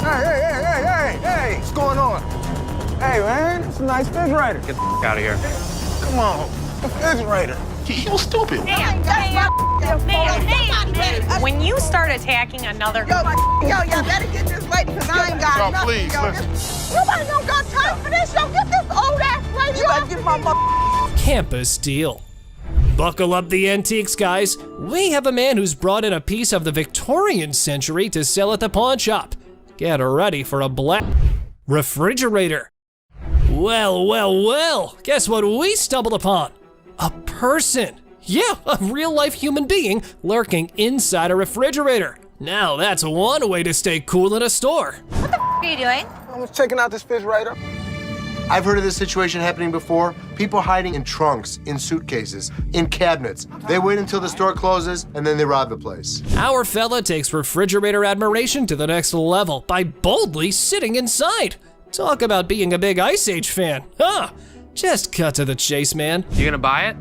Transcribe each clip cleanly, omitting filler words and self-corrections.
Hey, what's going on? Hey, man, it's a nice refrigerator. Get the out of here. Come on, refrigerator. You stupid. When you start attacking another... Yo, y'all better get this lady, because I ain't got nothing. Please, listen. Nobody don't got time for this. Yo, get this old ass lady. You better get my mother... Campus deal. Buckle up the antiques, guys. We have a man who's brought in a piece of the Victorian century to sell at the pawn shop. Get ready for a black refrigerator. Well, guess what we stumbled upon? A person. Yeah, a real-life human being lurking inside a refrigerator. Now that's one way to stay cool in a store. What the are you doing? I was checking out this refrigerator. I've heard of this situation happening before. People hiding in trunks, in suitcases, in cabinets. They wait until the store closes and then they rob the place. Our fella takes refrigerator admiration to the next level by boldly sitting inside. Talk about being a big Ice Age fan, huh? Just cut to the chase, man. You gonna buy it?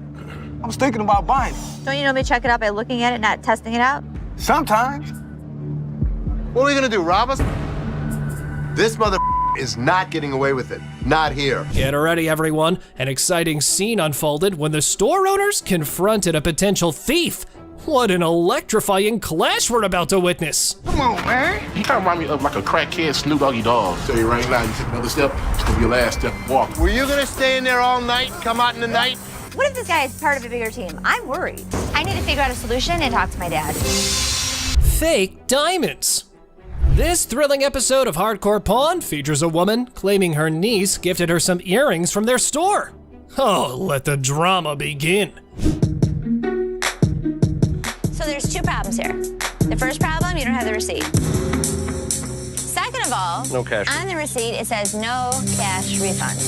I was thinking about buying it. Don't you normally check it out by looking at it, not testing it out? Sometimes. What are we gonna do, rob us? This mother is not getting away with it. Not here. Get ready, everyone. An exciting scene unfolded when the store owners confronted a potential thief. What an electrifying clash we're about to witness. Come on, man. He kind of remind me of like a crackhead Snoop Doggy Dogg. Tell you right now, you take another step, it's gonna be your last step walking. Were you gonna stay in there all night, come out in the night? What if this guy is part of a bigger team? I'm worried. I need to figure out a solution and talk to my dad. Fake diamonds. This thrilling episode of Hardcore Pawn features a woman claiming her niece gifted her some earrings from their store. Oh, let the drama begin. So there's two problems here. The first problem, you don't have the receipt. Second of all, No cash. on the receipt it says no cash refund.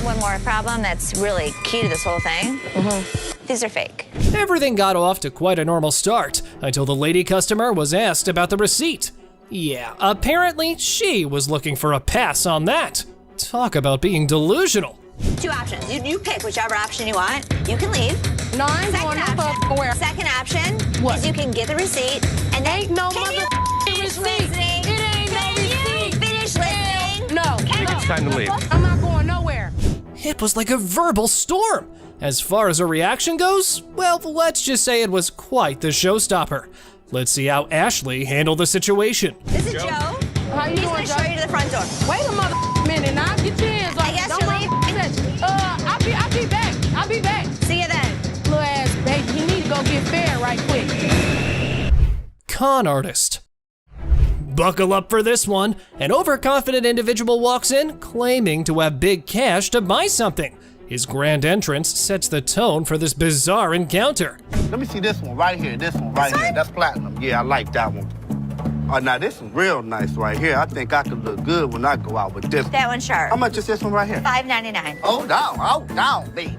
One more problem that's really key to this whole thing. These are fake. Everything got off to quite a normal start until the lady customer was asked about the receipt. Yeah, apparently she was looking for a pass on that. Talk about being delusional. Two options. You pick whichever option you want. You can leave. No, I ain't going no fucking where. Second option What? is you can get the receipt and then Ain't no can you motherfucking finish receipt. listening? It ain't no Can you receipt. finish listening? No. It's time to leave. I'm not going nowhere. It was like a verbal storm. As far as her reaction goes, well, let's just say it was quite the showstopper. Let's see how Ashley handled the situation. This is Joe. How you He's doing, gonna Joe? show you to the front door. Wait a mother minute now. Get your hands off. I guess Don't you'll run leave. my section. I'll be back. I'll be back. See you then. Little ass baby, you need to go get fair right quick. Con artist. Buckle up for this one. An overconfident individual walks in claiming to have big cash to buy something. His grand entrance sets the tone for this bizarre encounter. Let me see this one right here. This one right here. That's platinum. Yeah, I like that one. Oh, now this is real nice right here. I think I could look good when I go out with this. That one's sharp. How much is this one right here? $5.99. Hold down, baby.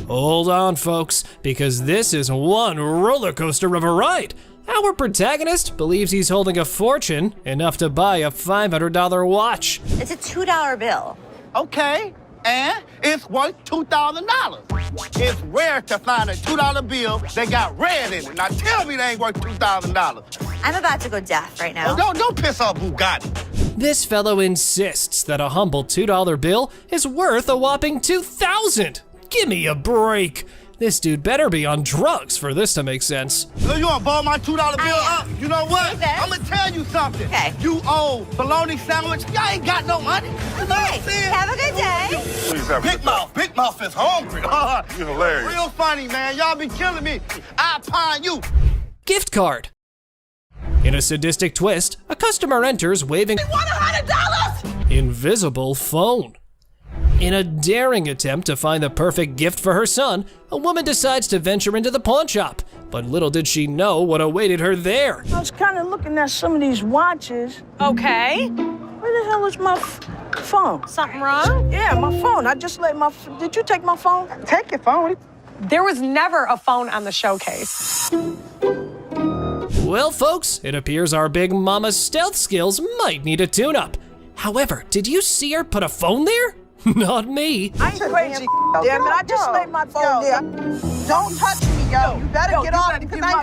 Hold on, folks, because this is one roller coaster of a ride. Our protagonist believes he's holding a fortune, enough to buy a $500 watch. It's a $2 bill. Okay, and it's worth $2,000. It's rare to find a $2 bill that got red in it. Now tell me they ain't worth $2,000. I'm about to go deaf right now. Oh, don't piss off Bugatti. This fellow insists that a humble $2 bill is worth a whopping $2,000. Give me a break. This dude better be on drugs for this to make sense. So you wanna ball my $2 bill I up? You know what? Okay. I'm gonna tell you something. Okay. You owe bologna sandwich. Y'all ain't got no money. You know what I'm Okay, saying? have a good day. Please have a Big Mouth is hungry. You're hilarious. Real funny, man. Y'all be killing me. I pine you. Gift card. In a sadistic twist, a customer enters waving $100? invisible phone. In a daring attempt to find the perfect gift for her son, a woman decides to venture into the pawn shop. But little did she know what awaited her there. I was kind of looking at some of these watches. Okay. Where the hell is my phone? Something wrong? Yeah, my phone. I just let my. Did you take my phone? Take your phone. There was never a phone on the showcase. Well, folks, it appears our big mama's stealth skills might need a tune-up. However, did you see her put a phone there? Not me. I ain't crazy. Damn it! I just laid my phone there. Don't touch me, yo. You better get off because I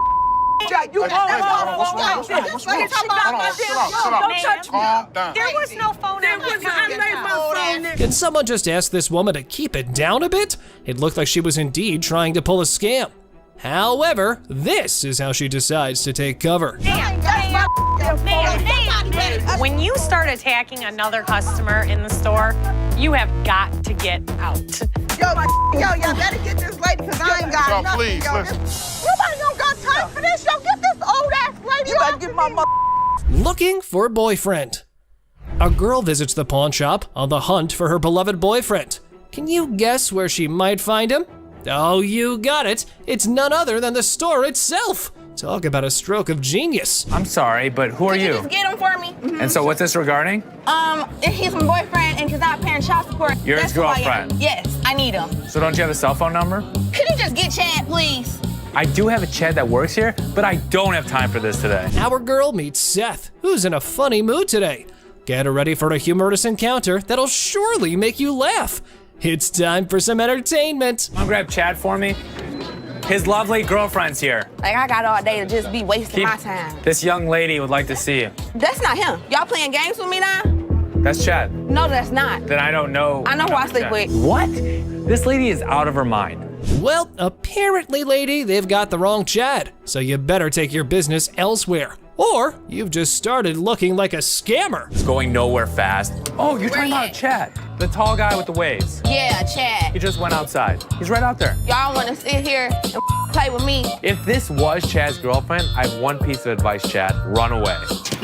Jack, you What's never wrong? What's wrong? What's wrong? What's wrong? You talking about Sit my down, sit down. Don't touch me. Calm down. There was no phone. There was I laid my phone. Can someone just ask this woman to keep it down a bit? It looked like she was indeed trying to pull a scam. However, this is how she decides to take cover. When you start attacking another customer in the store, you have got to get out. Y'all better get this lady because I ain't got Y'all, nothing. please, Yo, listen. nobody don't got time for this. Yo, get this old ass lady. You better get my Looking for a boyfriend. A girl visits the pawn shop on the hunt for her beloved boyfriend. Can you guess where she might find him? Oh, you got it. It's none other than the store itself. Talk about a stroke of genius. I'm sorry, but who are you? Just get him for me. And so what's this regarding? He's my boyfriend and he's not paying child support. You're his That's who I am. girlfriend? Yes, I need him. So don't you have a cell phone number? Can you just get Chad, please? I do have a Chad that works here, but I don't have time for this today. Our girl meets Seth, who's in a funny mood today. Get her ready for a humorous encounter that'll surely make you laugh. It's time for some entertainment. Come on, grab Chad for me. His lovely girlfriend's here. Like, I got all day to just be wasting my time. This young lady would like to see you. That's not him. Y'all playing games with me now? That's Chad. No, that's not. Then I don't know. I know who I sleep Chad. with. What? This lady is out of her mind. Well, apparently, lady, they've got the wrong Chad, so you better take your business elsewhere. Or you've just started looking like a scammer. It's going nowhere fast. Oh, you're talking about Chad, the tall guy with the waves. Yeah, Chad. He just went outside. He's right out there. Y'all want to sit here and play with me? If this was Chad's girlfriend, I have one piece of advice, Chad. Run away.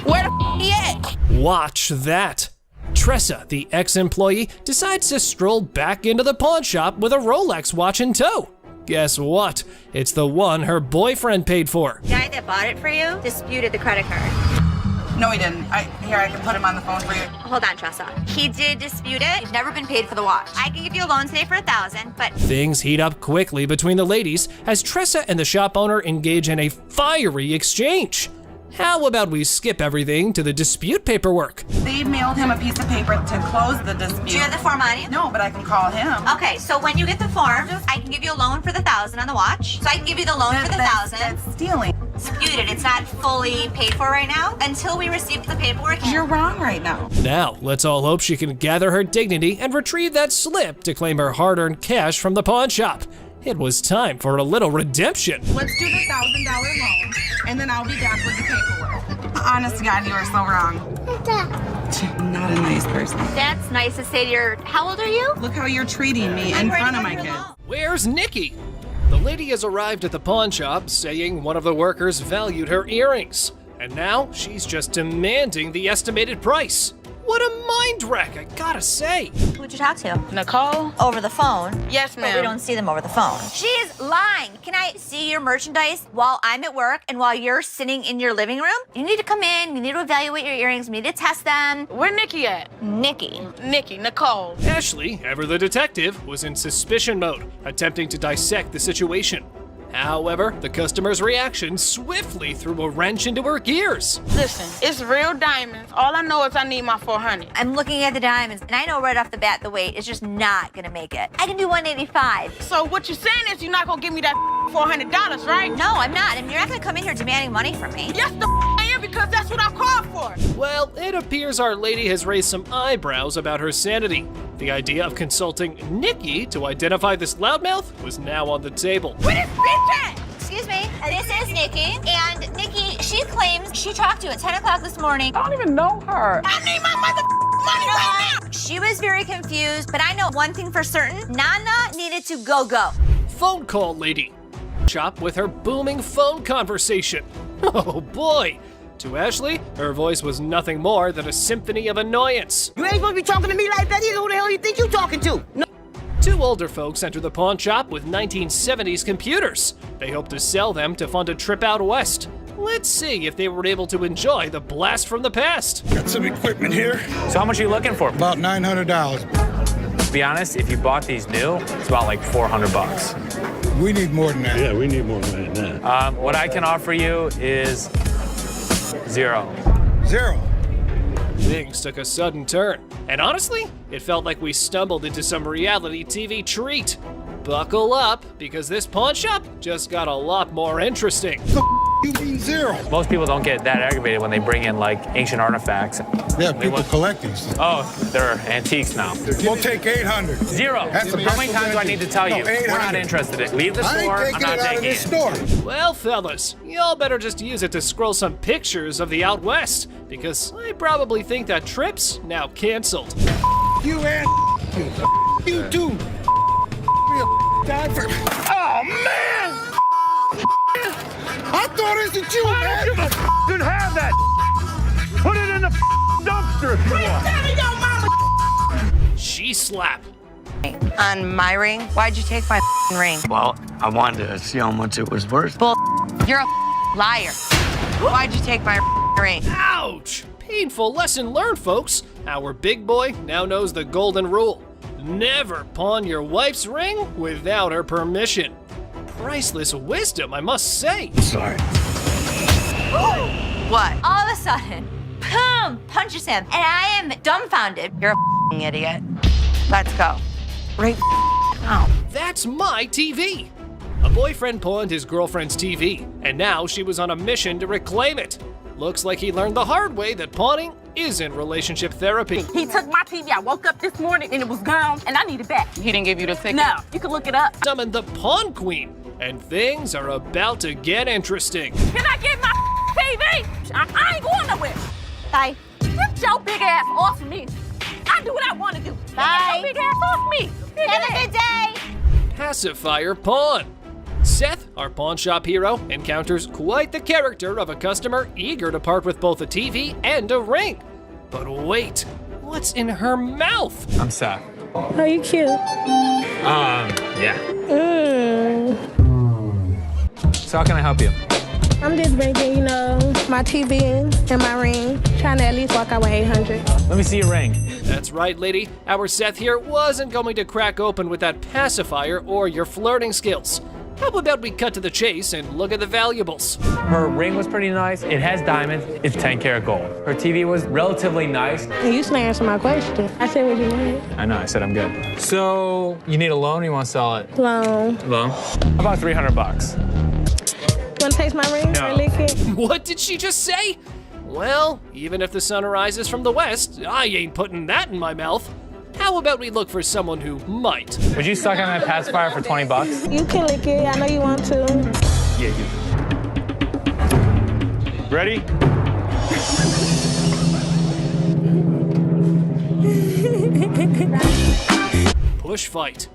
Where the he at? Watch that. Tressa, the ex-employee, decides to stroll back into the pawn shop with a Rolex watch in tow. Guess what? It's the one her boyfriend paid for. The guy that bought it for you disputed the credit card. No, he didn't. Here, I can put him on the phone for you. Hold on, Tressa. He did dispute it. He's never been paid for the watch. I can give you a loan today for $1,000, but Things heat up quickly between the ladies as Tressa and the shop owner engage in a fiery exchange. How about we skip everything to the dispute paperwork? They mailed him a piece of paper to close the dispute. do you have the form on you? No, but I can call him. Okay, so when you get the form, I can give you a loan for the $1,000 on the watch. So I can give you the loan for the $1,000. That's stealing. Disputed. It's not fully paid for right now until we receive the paperwork. You're wrong right now. Now, let's all hope she can gather her dignity and retrieve that slip to claim her hard-earned cash from the pawn shop. It was time for a little redemption. Let's do the $1,000 loan, and then I'll be back with the paperwork. Honest to God, you are so wrong. Not a nice person. That's nice to say to your. How old are you? Look how you're treating me in front of my kids. Where's Nikki? The lady has arrived at the pawn shop saying one of the workers valued her earrings. And now she's just demanding the estimated price. What a mind wreck, I gotta say. Who'd you talk to? Nicole? Over the phone. Yes, But we ma'am. don't see them over the phone. She is lying. Can I see your merchandise while I'm at work and while you're sitting in your living room? You need to come in, you need to evaluate your earrings, we need to test them. Where Nikki at? Nikki. Nicole. Ashley, ever the detective, was in suspicion mode, attempting to dissect the situation. However, the customer's reaction swiftly threw a wrench into her gears. Listen, it's real diamonds. All I know is I need my 400. I'm looking at the diamonds, and I know right off the bat the weight is just not gonna make it. I can do 185. So what you're saying is you're not gonna give me that $400, right? No, I'm not. And you're not gonna come in here demanding money from me. Yes, I am, because that's what I called for. Well, it appears our lady has raised some eyebrows about her sanity. The idea of consulting Nikki to identify this loudmouth was now on the table. Where this bitch at? Excuse me, this is Nikki, and Nikki, she claims she talked to you at 10 o'clock this morning. I don't even know her. I need my money right now. She was very confused, but I know one thing for certain, Nana needed to go. Phone call lady. Chop with her booming phone conversation. Oh boy. To Ashley, her voice was nothing more than a symphony of annoyance. You ain't supposed to be talking to me like that either. Who the hell you think you talking to? No. Two older folks enter the pawn shop with 1970s computers. They hope to sell them to fund a trip out west. Let's see if they were able to enjoy the blast from the past. Got some equipment here. So how much are you looking for? About $900. To be honest, if you bought these new, it's about like $400. We need more than that. Yeah, we need more than that. What I can offer you is $0. $0. Things took a sudden turn, and honestly, it felt like we stumbled into some reality TV treat. Buckle up, because this pawn shop just got a lot more interesting. you mean zero? Most people don't get that aggravated when they bring in like ancient artifacts. Yeah, people collect these. Oh, they're antiques now. We'll take 800. Zero. That's the How many best times do I need to tell you? No, We're not 800. interested in it. Leave the I store. ain't I'm taking not it out of taking this it. store. Well, fellas, y'all better just use it to scroll some pictures of the out west, because I probably think that trip's now canceled. You and you too. Oh man! I thought it was you, man. Didn't have that. Put it in the dumpster if you want. She slap. On my ring? Why'd you take my ring? Well, I wanted to see how much it was worth. Bull. You're a liar. Why'd you take my ring? Ouch! Painful lesson learned, folks. Our big boy now knows the golden rule. Never pawn your wife's ring without her permission. Priceless wisdom, I must say. Sorry. What? All of a sudden, boom, punches him, and I am dumbfounded. You're a idiot. Let's go. Right now. That's my TV. A boyfriend pawned his girlfriend's TV, and now she was on a mission to reclaim it. Looks like he learned the hard way that pawning isn't relationship therapy. He took my TV. I woke up this morning and it was gone, and I need it back. He didn't give you the ticket? No, you can look it up. Summoned the Pawn Queen, and things are about to get interesting. Can I get my TV? I ain't going nowhere. Bye. Get your big ass off me. I do what I want to do. Bye. Get your big ass off me. Have a good day. Pacifier Pawn. Seth, our pawn shop hero, encounters quite the character of a customer eager to part with both a TV and a ring. But wait, what's in her mouth? I'm Seth. Are you cute? Yeah. Mm. So how can I help you? I'm just bringing, my TV and my ring. Trying to at least walk out with 800. Let me see your ring. That's right, lady. Our Seth here wasn't going to crack open with that pacifier or your flirting skills. How about we cut to the chase and look at the valuables? Her ring was pretty nice. It has diamonds. It's 10 karat gold. Her TV was relatively nice. You still answer my question. I said what you wanted. I know, I said I'm good. So, you need a loan or you want to sell it? Loan. Loan? How about $300? You wanna taste my ring? No. Or lick it? What did she just say? Well, even if the sun rises from the west, I ain't putting that in my mouth. How about we look for someone who might? Would you suck on that pacifier for $20? You can lick it. I know you want to. Yeah, you. Ready? Push fight.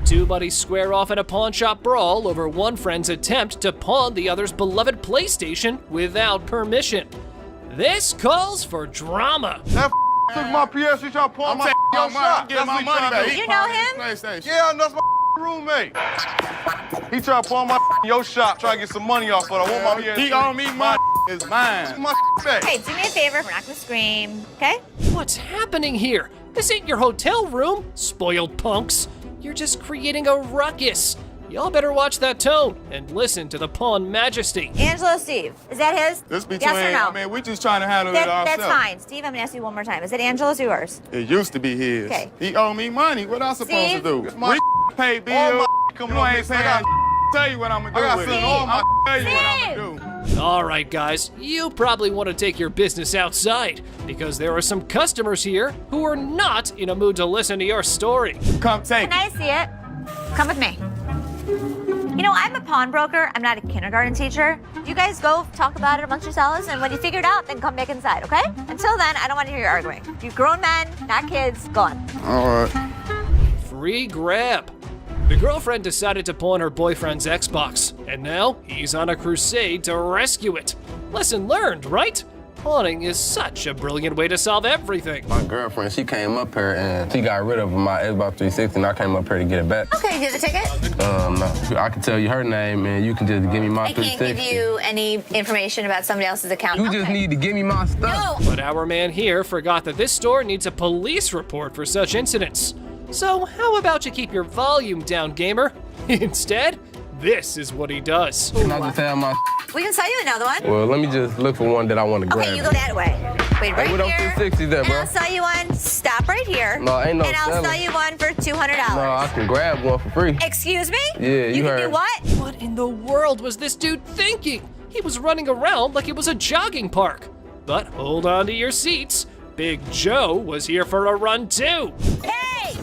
Two buddies square off in a pawn shop brawl over one friend's attempt to pawn the other's beloved PlayStation without permission. This calls for drama. That took my PS, he tried to pawn my your shop. Get my money back. You know him? Yeah, that's my roommate. He tried to pawn my your shop, try to get some money off, but I want my PS. He owe me my is mine. My back. Hey, do me a favor. We're not gonna scream, okay? What's happening here? This ain't your hotel room, spoiled punks. You're just creating a ruckus. Y'all better watch that tone and listen to the pawn majesty. Angelo, Steve, is that his? This between, yes or no? I mean, we just trying to handle it ourselves. That's fine. Steve, I'm gonna ask you one more time. Is it Angelo's or yours? It used to be his. Okay. He owe me money. What I supposed Steve? to do? My We pay bills. all my coming You on ain't this. saying. Tell you what I'm gonna do I got with sent it. all my I'll tell you what I'm gonna do. All right, guys, you probably want to take your business outside because there are some customers here who are not in a mood to listen to your story. Come take Can I see it? Come with me. You know, I'm a pawnbroker. I'm not a kindergarten teacher. You guys go talk about it amongst yourselves, and when you figure it out, then come back inside, okay? Until then, I don't want to hear you arguing. You grown men, not kids, go on. All right. Free grab. The girlfriend decided to pawn her boyfriend's Xbox, and now he's on a crusade to rescue it. Lesson learned, right? Pawning is such a brilliant way to solve everything. My girlfriend, she came up here and she got rid of my Xbox 360 and I came up here to get it back. Okay, here's a ticket. No, I can tell you her name and you can just give me my I can't 360. give you any information about somebody else's account. You just need to give me my stuff. No. But our man here forgot that this store needs a police report for such incidents. So how about you keep your volume down, gamer? Instead, this is what he does. Can I just have my... We can sell you another one. Well, let me just look for one that I want to grab. Okay, you go that way. Wait, right Hey, what here. up 360 there, And bro? I'll sell you one. Stop right here. No, ain't no And I'll selling. sell you one for $200. No, I can grab one for free. Excuse me? Yeah, you can heard. do what? What in the world was this dude thinking? He was running around like it was a jogging park. But hold on to your seats. Big Joe was here for a run too. Hey!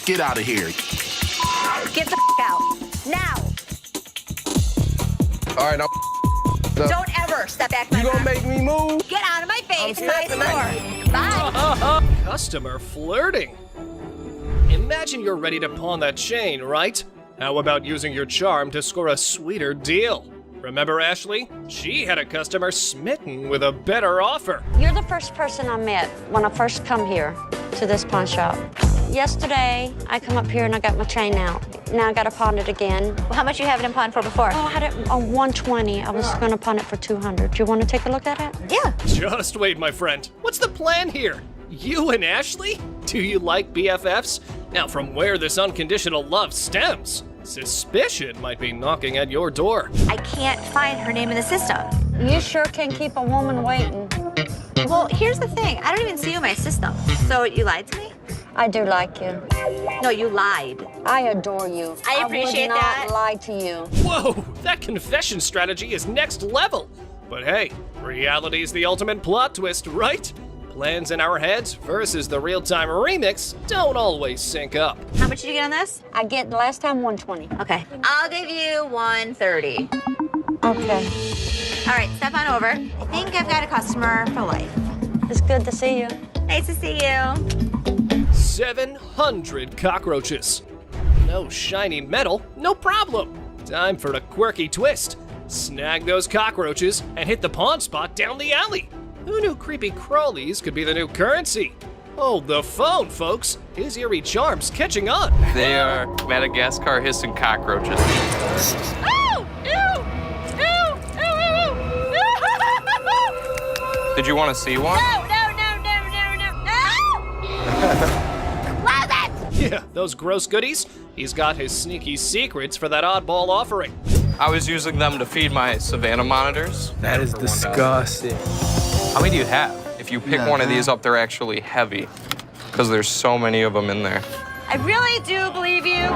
Get out of here. Get the out. Now! All right, now. Don't ever step back my You gonna car. make me move? Get out of my face, I'm my stepping store. Bye. Customer flirting. Imagine you're ready to pawn that chain, right? How about using your charm to score a sweeter deal? Remember Ashley? She had a customer smitten with a better offer. You're the first person I met when I first come here to this pawn shop. Yesterday, I come up here and I got my chain out. Now I got to pawn it again. How much you have it in pawn for before? Oh, I had it on 120. I was going to pawn it for 200. Do you want to take a look at it? Yeah. Just wait, my friend. What's the plan here? You and Ashley? Do you like BFFs? Now, from where this unconditional love stems, suspicion might be knocking at your door. I can't find her name in the system. You sure can keep a woman waiting. Well, here's the thing. I don't even see you in my system. So you lied to me? I do like you. No, you lied. I adore you. I appreciate would not that. lie to you. Whoa, that confession strategy is next level. But hey, reality is the ultimate plot twist, right? Plans in our heads versus the real-time remix don't always sync up. How much did you get on this? I get last time 120. Okay. I'll give you 130. Okay. All right, step on over. I think I've got a customer for life. It's good to see you. Nice to see you. 700 cockroaches. No shiny metal, no problem. Time for a quirky twist. Snag those cockroaches and hit the pawn spot down the alley. Who knew creepy crawlies could be the new currency? Hold the phone, folks. His eerie charm's catching on. They are Madagascar hissing cockroaches. Oh! Ew! Ew! Ew! Ew! Ew! Did you want to see one? No! Close it! Yeah, those gross goodies. He's got his sneaky secrets for that oddball offering. I was using them to feed my Savannah monitors. That is For $1. disgusting. How many do you have? If you pick one of these up, they're actually heavy because there's so many of them in there. I really do believe you.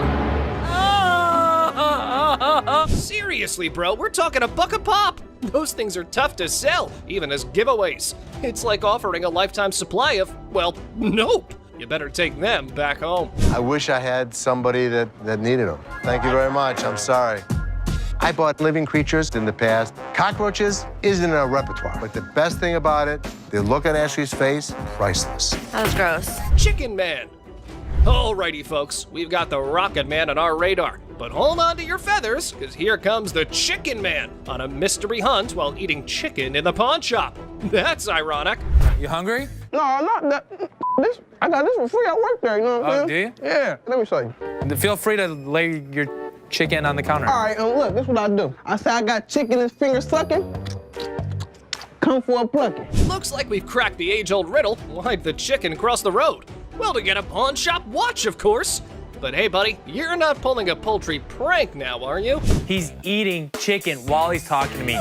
Seriously, bro, we're talking $1 a pop. Those things are tough to sell, even as giveaways. It's like offering a lifetime supply of, well, nope. You better take them back home. I wish I had somebody that needed them. Thank you very much. I'm sorry. I bought living creatures in the past. Cockroaches isn't in our repertoire, but the best thing about it, they look at Ashley's face, priceless. That was gross. Chicken Man. Alrighty, folks, we've got the Rocket Man on our radar. But hold on to your feathers, because here comes the Chicken Man on a mystery hunt while eating chicken in the pawn shop. That's ironic. You hungry? No, not that. I got this for free. I work there, you know what I'm saying? Do you? Yeah, let me show you. Feel free to lay your chicken on the counter. All right, look, this is what I do. I say I got chicken and finger sucking. Come for a plucking. Looks like we've cracked the age-old riddle. Why'd the chicken cross the road? Well, to get a pawn shop watch, of course. But hey, buddy, you're not pulling a poultry prank now, are you? He's eating chicken while he's talking to me.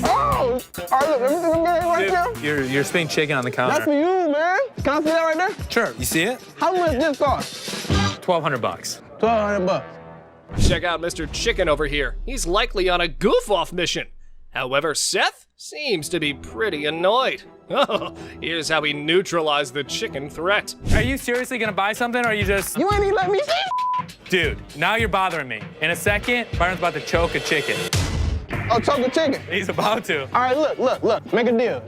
Oh, all right, look, let me see the game right there. You're spitting chicken on the counter. That's for you, man. Can I see that right there? Sure. You see it? How much this cost? $1,200. $1,200. Check out Mr. Chicken over here. He's likely on a goof-off mission. However, Seth seems to be pretty annoyed. Oh, here's how he neutralized the chicken threat. Are you seriously gonna buy something, or are you just... You ain't even let me see. Dude, now you're bothering me. In a second, Byron's about to choke a chicken. Oh, choke a chicken? He's about to. All right, look. Make a deal.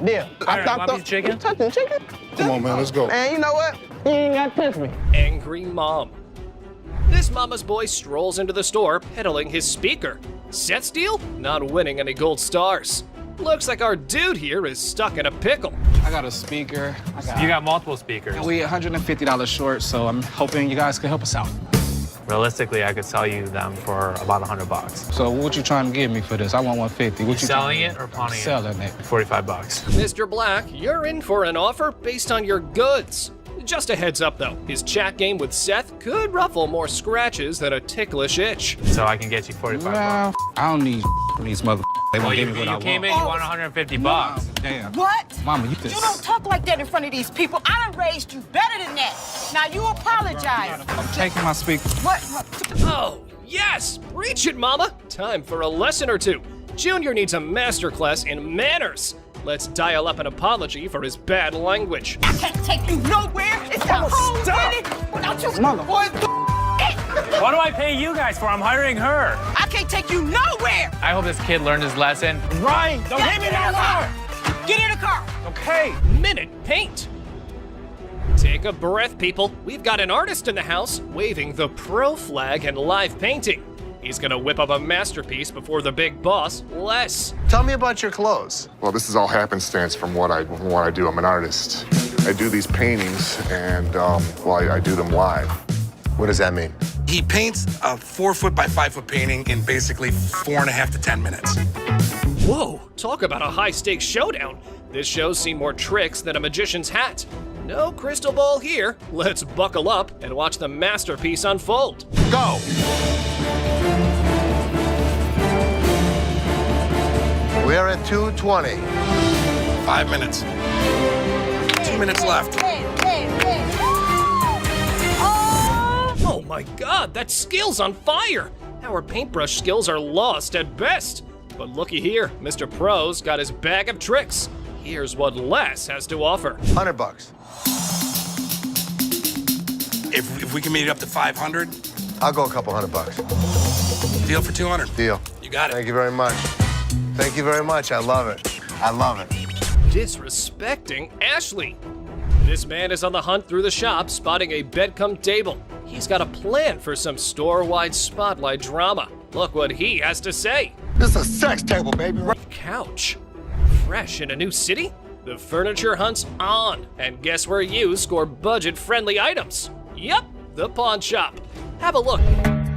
Byron, want a piece of chicken? You touching chicken? Come on, man, let's go. Man, you know what? You ain't got to touch me. Angry mom. This mama's boy strolls into the store, peddling his speaker. Seth's deal? Not winning any gold stars. Looks like our dude here is stuck in a pickle. I got a speaker. You got multiple speakers. We $150 short, so I'm hoping you guys can help us out. Realistically, I could sell you them for about $100. So what you trying to give me for this? I want 150. What You selling it or pawning it? Selling it. $45. Mr. Black, you're in for an offer based on your goods. Just a heads up though, his chat game with Seth could ruffle more scratches than a ticklish itch. So I can get you $45. Well, I don't need these mother. They won't give me what I You want. came in, you want $150. Damn. What? Mama, you just... You don't talk like that in front of these people. I done raised you better than that. Now you apologize. I'm taking my speaker. What? Oh, Yes! Preach it, Mama! Time for a lesson or two. Junior needs a masterclass in manners. Let's dial up an apology for his bad language. I can't take you nowhere. It's the whole minute without you boys. What do I pay you guys for? I'm hiring her. I can't take you nowhere. I hope this kid learned his lesson. Ryan, don't hit me no more. Get in the car. Okay, minute paint. Take a breath, people. We've got an artist in the house waving the pro flag and live painting. He's gonna whip up a masterpiece before the big boss, Les. Tell me about your clothes. Well, this is all happenstance from what I do. I'm an artist. I do these paintings, and I do them live. What does that mean? He paints a 4-foot by 5-foot painting in basically 4.5 to 10 minutes. Whoa, talk about a high-stakes showdown. This show's seen more tricks than a magician's hat. No crystal ball here. Let's buckle up and watch the masterpiece unfold. Go. We're at 2:20. 5 minutes. 2 minutes left. Oh my God, that skill's on fire! Our paintbrush skills are lost at best. But looky here, Mr. Pro's got his bag of tricks. Here's what Les has to offer. $100. If we can meet it up to 500, I'll go a couple $100. deal for 200. Deal. You got it. Thank you very much. Thank you very much. I love it. I love it. Disrespecting Ashley. This man is on the hunt through the shop, spotting a bed-cum table. He's got a plan for some store-wide spotlight drama. Look what he has to say. This is a sex table, baby. Couch. Fresh in a new city? The furniture hunt's on. And guess where you score budget-friendly items? Yep, the pawn shop. Have a look.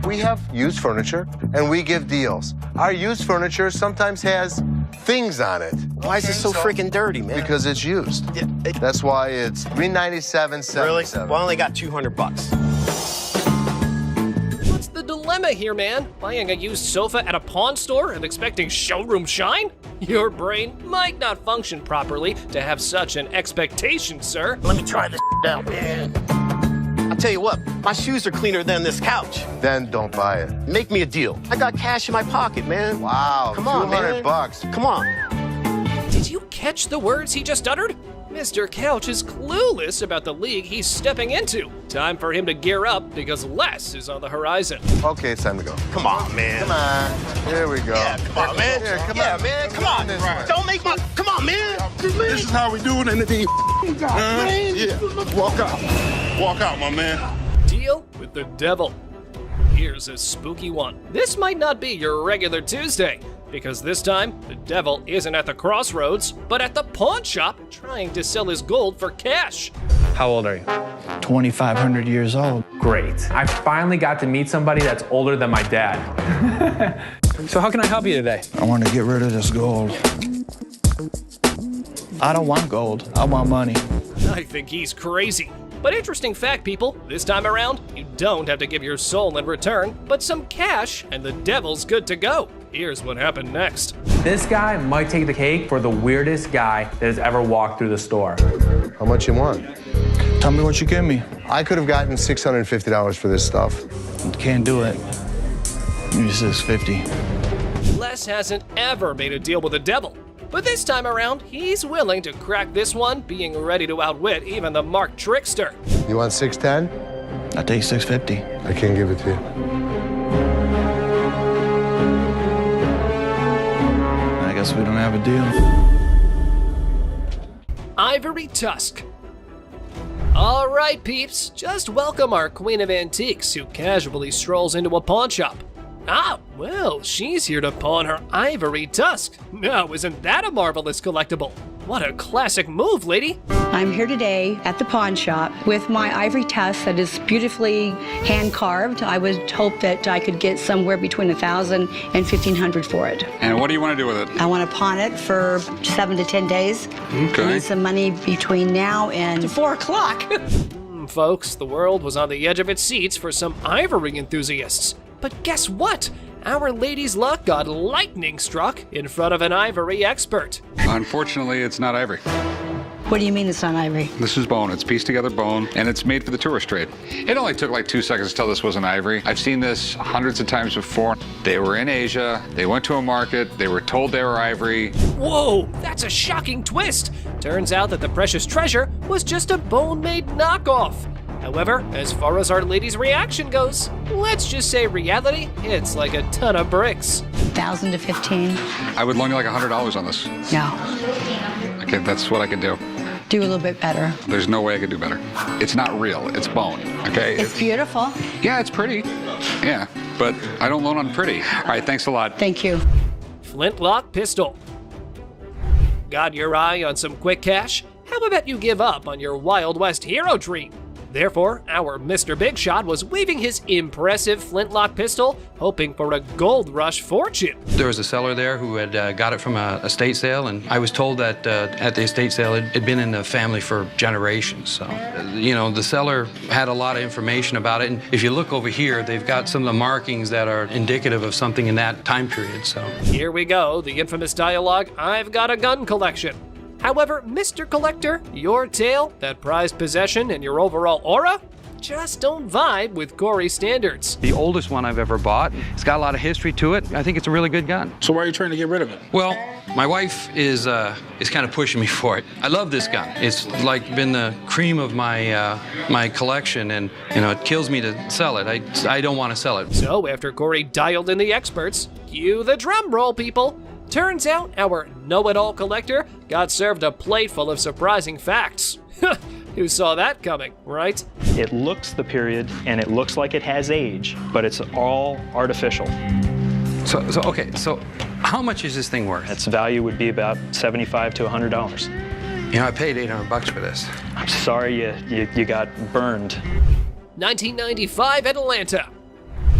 We have used furniture, and we give deals. Our used furniture sometimes has things on it. Why is it so freaking dirty, man? Because it's used. That's why it's $397.77. Really? Well, I only got $200. What's the dilemma here, man? Buying a used sofa at a pawn store and expecting showroom shine? Your brain might not function properly to have such an expectation, sir. Let me try this out, man. I'll tell you what, my shoes are cleaner than this couch. Then don't buy it. Make me a deal. I got cash in my pocket, man. Wow, Come on, man. $200. Come on. Did you catch the words he just uttered? Mr. Couch is clueless about the league he's stepping into. Time for him to gear up because Les is on the horizon. Okay, it's time to go. Come on, man. Come on. Here we go. Yeah, come on, man. Here, come yeah, on. man. Come on. Right. Don't make my. Come on, man. This is how we do it in the D. Yeah. Walk out. Walk out, my man. Deal with the devil. Here's a spooky one. This might not be your regular Tuesday, because this time, the devil isn't at the crossroads, but at the pawn shop trying to sell his gold for cash. How old are you? 2,500 years old. Great. I finally got to meet somebody that's older than my dad. So how can I help you today? I want to get rid of this gold. I don't want gold. I want money. I think he's crazy. But interesting fact, people, this time around, you don't have to give your soul in return, but some cash, and the devil's good to go. Here's what happened next. This guy might take the cake for the weirdest guy that has ever walked through the store. How much you want? Tell me what you give me. I could have gotten $650 for this stuff. Can't do it. Maybe $650. Les hasn't ever made a deal with the devil. But this time around, he's willing to crack this one, being ready to outwit even the marked trickster. You want $610? I take $650. I can't give it to you. I guess we don't have a deal. Ivory Tusk. All right, peeps, just welcome our queen of antiques who casually strolls into a pawn shop. Ah, well, she's here to pawn her ivory tusk. Now, isn't that a marvelous collectible? What a classic move, lady. I'm here today at the pawn shop with my ivory tusk that is beautifully hand-carved. I would hope that I could get somewhere between $1,000 and $1,500 for it. And what do you want to do with it? I want to pawn it for 7 to 10 days. Okay. I need some money between now and 4 o'clock. Folks, the world was on the edge of its seats for some ivory enthusiasts. But guess what? Our lady's luck got lightning struck in front of an ivory expert. Unfortunately, it's not ivory. What do you mean it's not ivory? This is bone. It's pieced together bone, and it's made for the tourist trade. It only took like 2 seconds to tell this wasn't ivory. I've seen this hundreds of times before. They were in Asia. They went to a market. They were told they were ivory. Whoa, that's a shocking twist. Turns out that the precious treasure was just a bone-made knockoff. However, as far as our lady's reaction goes, let's just say reality, it's like a ton of bricks. 1,000 to 15. I would loan you like $100 on this. No. Okay, that's what I can do. Do a little bit better. There's no way I could do better. It's not real. It's bone, okay? It's beautiful. Yeah, it's pretty. Yeah, but I don't loan on pretty. All right, thanks a lot. Thank you. Flintlock pistol. Got your eye on some quick cash? How about you give up on your Wild West hero dream? Therefore, our Mr. Big Shot was waving his impressive flintlock pistol, hoping for a gold rush fortune. There was a seller there who had got it from a estate sale, and I was told that at the estate sale it had been in the family for generations. So, you know, the seller had a lot of information about it, and if you look over here, they've got some of the markings that are indicative of something in that time period. So here we go, the infamous dialogue, "I've got a gun collection." However, Mr. Collector, your tale, that prized possession, and your overall aura just don't vibe with Corey's standards. the oldest one I've ever bought. It's got a lot of history to it. I think it's a really good gun. So why are you trying to get rid of it? Well, my wife is kind of pushing me for it. I love this gun. It's like been the cream of my my collection, and you know it kills me to sell it. I don't want to sell it. So after Corey dialed in the experts, cue the drum roll, people. Turns out our know-it-all collector got served a plate full of surprising facts. Who saw that coming, right? It looks the period, and it looks like it has age, but it's all artificial. So how much is this thing worth? Its value would be about $75 to $100. You know, I paid $800 for this. I'm sorry you got burned. 1995 at Atlanta.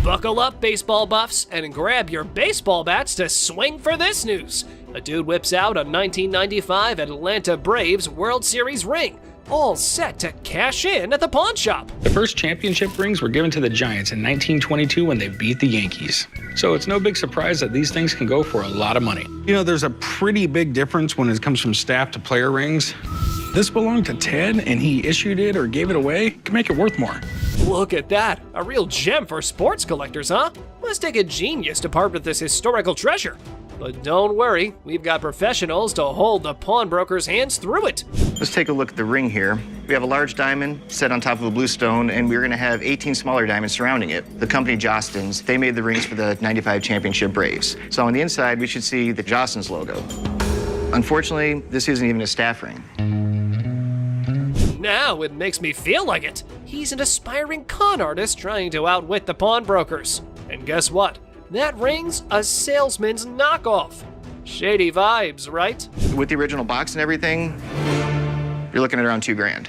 Buckle up, baseball buffs, and grab your baseball bats to swing for this news. A dude whips out a 1995 Atlanta Braves World Series ring, all set to cash in at the pawn shop. The first championship rings were given to the Giants in 1922 when they beat the Yankees. So it's no big surprise that these things can go for a lot of money. You know, there's a pretty big difference when it comes from staff to player rings. This belonged to Ted, and he issued it or gave it away. Can make it worth more. Look at that, a real gem for sports collectors, huh? Must take a genius to part with this historical treasure. But don't worry, we've got professionals to hold the pawnbroker's hands through it. Let's take a look at the ring here. We have a large diamond set on top of a blue stone, and we're gonna have 18 smaller diamonds surrounding it. The company Jostens, they made the rings for the 95 championship Braves. So on the inside, we should see the Jostens logo. Unfortunately, this isn't even a staff ring. Now it makes me feel like it. He's an aspiring con artist trying to outwit the pawnbrokers. And guess what? That ring's a salesman's knockoff. Shady vibes, right? With the original box and everything, you're looking at around $2,000.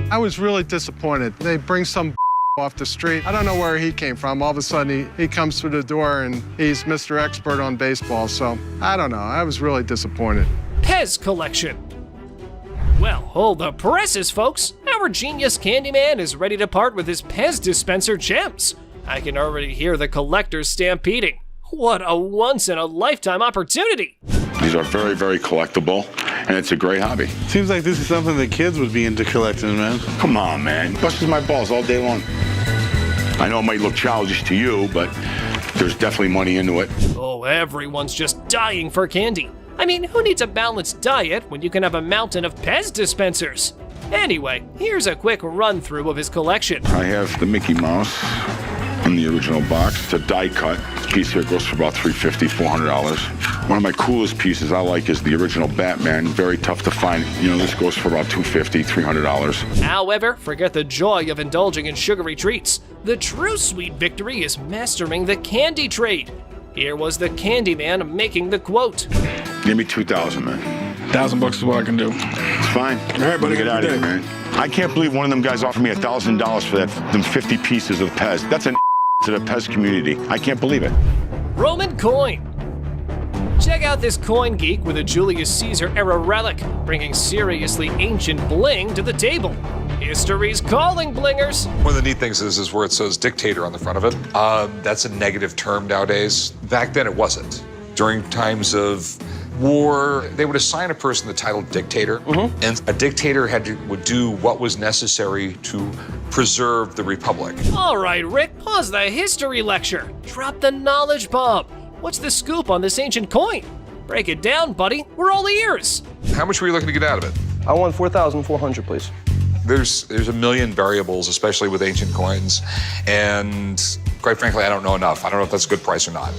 I was really disappointed. They bring some off the street. I don't know where he came from. All of a sudden, he comes through the door and he's Mr. Expert on baseball. So I don't know. I was really disappointed. Pez collection. Well, hold the presses, folks. Our genius Candyman is ready to part with his Pez dispenser gems. I can already hear the collectors stampeding. What a once-in-a-lifetime opportunity. These are very, very collectible, and it's a great hobby. Seems like this is something the kids would be into collecting, man. Come on, man. Busts my balls all day long. I know it might look childish to you, but there's definitely money into it. Oh, everyone's just dying for candy. I mean, who needs a balanced diet when you can have a mountain of Pez dispensers? Anyway, here's a quick run-through of his collection. I have the Mickey Mouse in the original box. It's a die cut. This piece here goes for about $350, $400. One of my coolest pieces I like is the original Batman. Very tough to find. You know, this goes for about $250, $300. However, forget the joy of indulging in sugary treats. The true sweet victory is mastering the candy trade. Here was the Candyman making the quote. Give me $2,000, man. $1,000 is what I can do. It's fine. All right, buddy. Get out of here, man. I can't believe one of them guys offered me $1,000 for them 50 pieces of Pez. That's an to the Pez community. I can't believe it. Roman coin. Check out this coin geek with a Julius Caesar era relic, bringing seriously ancient bling to the table. History's calling, blingers. One of the neat things is where it says dictator on the front of it. That's a negative term nowadays. Back then it wasn't. During times of war, they would assign a person the title dictator, and a dictator would do what was necessary to preserve the republic. All right, Rick, pause the history lecture. Drop the knowledge bomb. What's the scoop on this ancient coin? Break it down, buddy. We're all ears. How much were you looking to get out of it? I want 4,400, please. There's a million variables, especially with ancient coins, and quite frankly, I don't know enough. I don't know if that's a good price or not.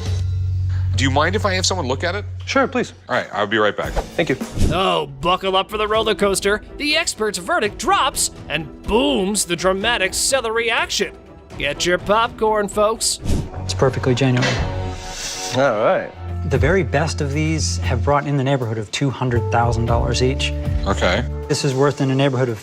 Do you mind if I have someone look at it? Sure, please. All right, I'll be right back. Thank you. Oh, buckle up for the roller coaster. The expert's verdict drops and booms the dramatic celery action. Get your popcorn, folks. It's perfectly genuine. All right. The very best of these have brought in the neighborhood of $200,000 each. Okay. This is worth in the neighborhood of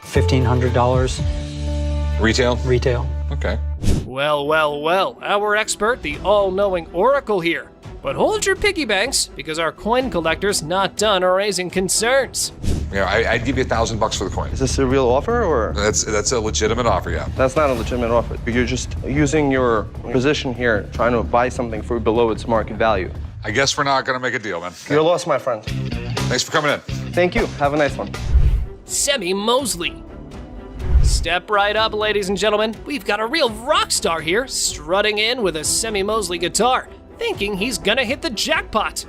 $1,500. Retail? Retail. Okay. Well, well, well, our expert, the all-knowing oracle here. But hold your piggy banks, because our coin collector's not done raising concerns. Yeah, I'd give you $1,000 for the coin. Is this a real offer, or? That's a legitimate offer, yeah. That's not a legitimate offer. You're just using your position here, trying to buy something for below its market value. I guess we're not gonna make a deal, man. You're lost, my friend. Thanks for coming in. Thank you. Have a nice one. Semi Mosley. Step right up, ladies and gentlemen. We've got a real rock star here, strutting in with a Semi Mosley guitar, thinking he's gonna hit the jackpot.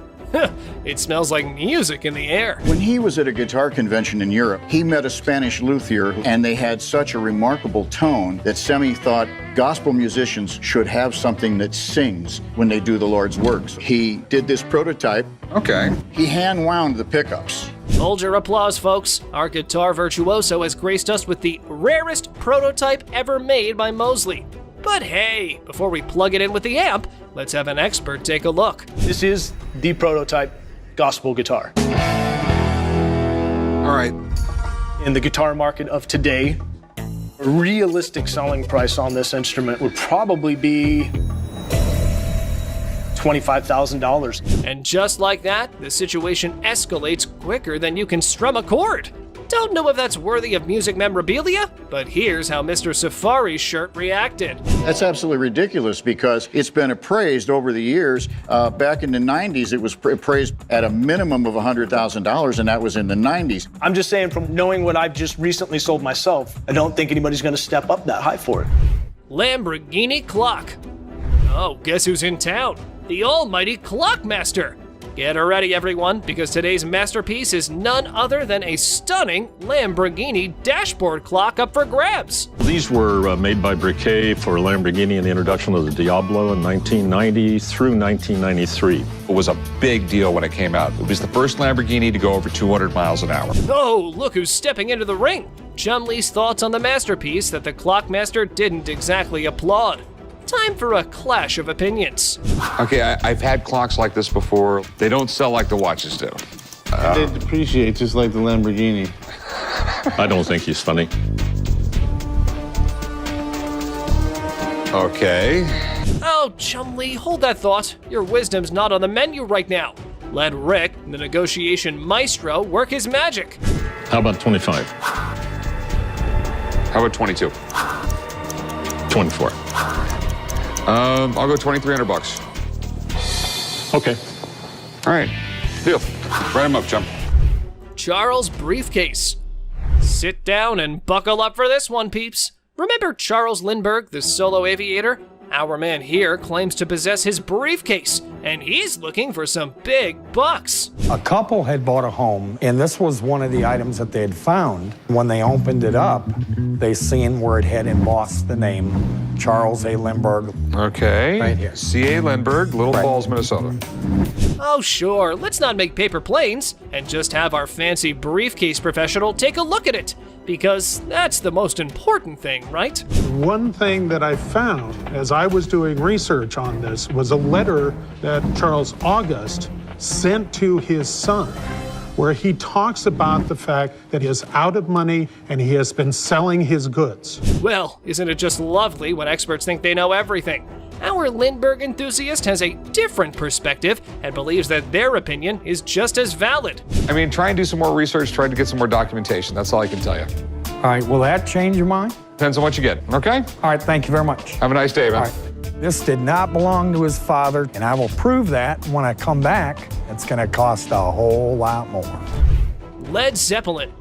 It smells like music in the air. When he was at a guitar convention in Europe, he met a Spanish luthier, and they had such a remarkable tone that Semi thought gospel musicians should have something that sings when they do the Lord's works. He did this prototype. Okay. He hand wound the pickups. Hold your applause, folks. Our guitar virtuoso has graced us with the rarest prototype ever made by Mosley. But hey, before we plug it in with the amp, let's have an expert take a look. This is the prototype gospel guitar. All right. In the guitar market of today, a realistic selling price on this instrument would probably be $25,000. And just like that, the situation escalates quicker than you can strum a chord. Don't know if that's worthy of music memorabilia, but here's how Mr. Safari's shirt reacted. That's absolutely ridiculous because it's been appraised over the years. Back in the 90s, it was appraised at a minimum of $100,000, and that was in the 90s. I'm just saying, from knowing what I've just recently sold myself, I don't think anybody's going to step up that high for it. Lamborghini clock. Oh, guess who's in town? The almighty Clockmaster. Get her ready, everyone, because today's masterpiece is none other than a stunning Lamborghini dashboard clock up for grabs. These were made by Briquet for Lamborghini in the introduction of the Diablo in 1990 through 1993. It was a big deal when it came out. It was the first Lamborghini to go over 200 miles an hour. Oh, look who's stepping into the ring. Chumley's thoughts on the masterpiece that the Clockmaster didn't exactly applaud. Time for a clash of opinions. Okay, I've had clocks like this before. They don't sell like the watches do. They depreciate just like the Lamborghini. I don't think he's funny. Okay. Oh, Chumley, hold that thought. Your wisdom's not on the menu right now. Let Rick, the negotiation maestro, work his magic. How about 25? How about 22? 24. I'll go $2,300. Okay. All right. Deal. Write him up, Chum. Charles Briefcase. Sit down and buckle up for this one, peeps. Remember Charles Lindbergh, the solo aviator? Our man here claims to possess his briefcase, and he's looking for some big bucks. A couple had bought a home, and this was one of the items that they had found. When they opened it up, they seen where it had embossed the name Charles A. Lindbergh. Okay. Right here. C.A. Lindbergh, Little Falls, Minnesota. Oh, sure, let's not make paper planes and just have our fancy briefcase professional take a look at it. Because that's the most important thing, right? One thing that I found as I was doing research on this was a letter that Charles August sent to his son, where he talks about the fact that he is out of money and he has been selling his goods. Well, isn't it just lovely when experts think they know everything? Our Lindbergh enthusiast has a different perspective and believes that their opinion is just as valid. I mean, try and do some more research, try to get some more documentation. That's all I can tell you. All right, will that change your mind? Depends on what you get, okay? All right, thank you very much. Have a nice day, man. All right. This did not belong to his father, and I will prove that when I come back. It's going to cost a whole lot more. Led Zeppelin.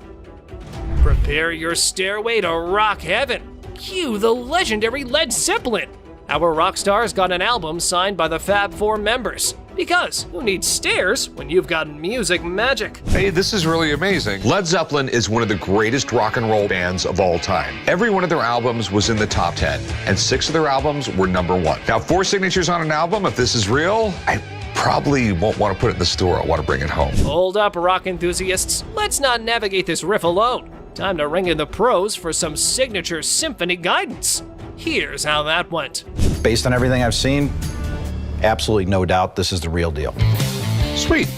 Prepare your stairway to rock heaven. Cue the legendary Led Zeppelin. Our rock stars got an album signed by the Fab Four members. Because who needs stairs when you've got music magic? Hey, this is really amazing. Led Zeppelin is one of the greatest rock and roll bands of all time. Every one of their albums was in the top 10, and 6 of their albums were #1. Now, 4 signatures on an album, if this is real, I probably won't want to put it in the store. I want to bring it home. Hold up, rock enthusiasts. Let's not navigate this riff alone. Time to ring in the pros for some signature symphony guidance. Here's how that went. Based on everything I've seen, absolutely no doubt this is the real deal. Sweet.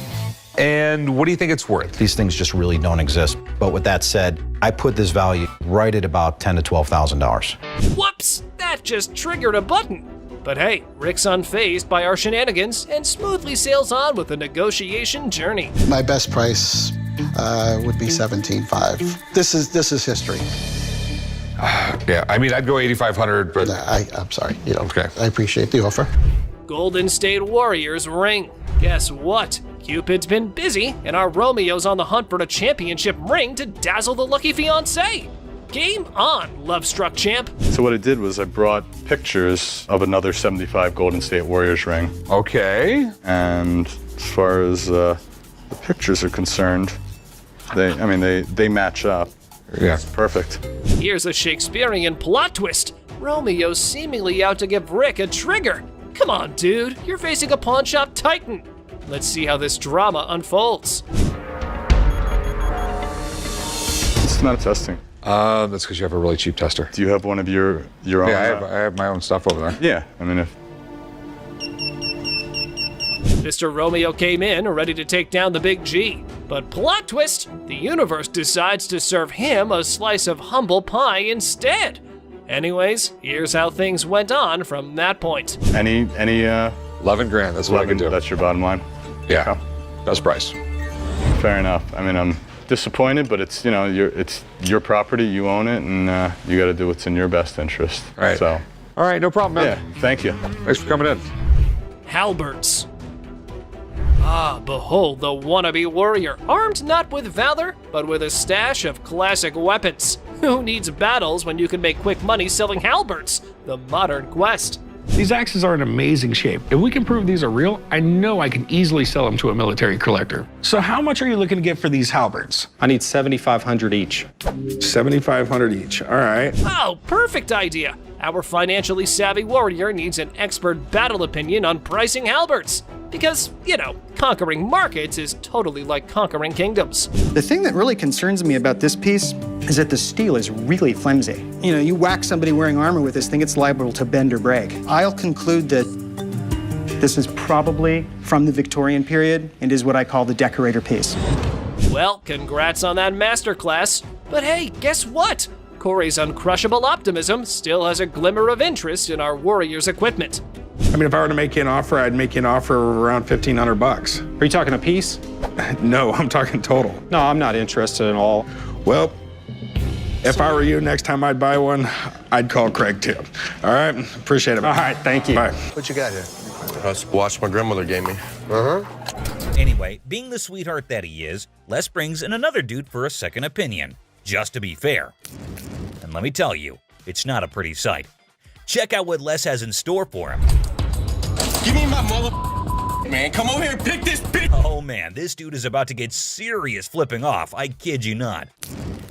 And what do you think it's worth? These things just really don't exist. But with that said, I put this value right at about $10,000 to $12,000. Whoops, that just triggered a button. But hey, Rick's unfazed by our shenanigans and smoothly sails on with the negotiation journey. My best price would be $17,500. This is history. Yeah, I mean, I'd go 8,500, but I'm sorry. Okay. I appreciate the offer. Golden State Warriors ring. Guess what? Cupid's been busy, and our Romeo's on the hunt for the championship ring to dazzle the lucky fiancé. Game on, love-struck champ. So what I did was I brought pictures of another 75 Golden State Warriors ring. Okay. And as far as the pictures are concerned, they match up. Yeah. It's perfect. Here's a Shakespearean plot twist. Romeo's seemingly out to give Rick a trigger. Come on, dude, you're facing a pawn shop titan. Let's see how this drama unfolds. It's not testing. That's because you have a really cheap tester. Do you have one of your own? Yeah, I have my own stuff over there. Yeah, I mean, if Mr. Romeo came in ready to take down the big G. But plot twist, the universe decides to serve him a slice of humble pie instead. Anyways, here's how things went on from that point. Any 11 grand, that's what I can do. That's your bottom line? Yeah, Okay. best price. Fair enough. I mean, I'm disappointed, but it's it's your property, you own it, and you got to do what's in your best interest. Right. So. All right, no problem, man. Yeah, thank you. Thanks for coming in. Halberds. Ah, behold the wannabe warrior, armed not with valor, but with a stash of classic weapons. Who needs battles when you can make quick money selling halberds? The modern quest. These axes are in amazing shape. If we can prove these are real, I know I can easily sell them to a military collector. So how much are you looking to get for these halberds? I need $7,500 each. $7,500 each, all right. Oh, perfect idea. Our financially savvy warrior needs an expert battle opinion on pricing halberds. Because, conquering markets is totally like conquering kingdoms. The thing that really concerns me about this piece is that the steel is really flimsy. You whack somebody wearing armor with this thing, it's liable to bend or break. I'll conclude that this is probably from the Victorian period and is what I call the decorator piece. Well, congrats on that masterclass. But hey, guess what? Corey's uncrushable optimism still has a glimmer of interest in our warrior's equipment. I mean, if I were to make you an offer, I'd make you an offer of around $1,500. Are you talking a piece? No, I'm talking total. No, I'm not interested at all. Well, if I were you, next time I'd buy one, I'd call Craig too. All right, appreciate it. All right, thank you. Bye. What you got here? That's the watch my grandmother gave me. Anyway, being the sweetheart that he is, Les brings in another dude for a second opinion, just to be fair. And let me tell you, it's not a pretty sight. Check out what Les has in store for him. Give me my mother, man. Come over here and pick this bitch. Oh man, this dude is about to get serious flipping off, I kid you not.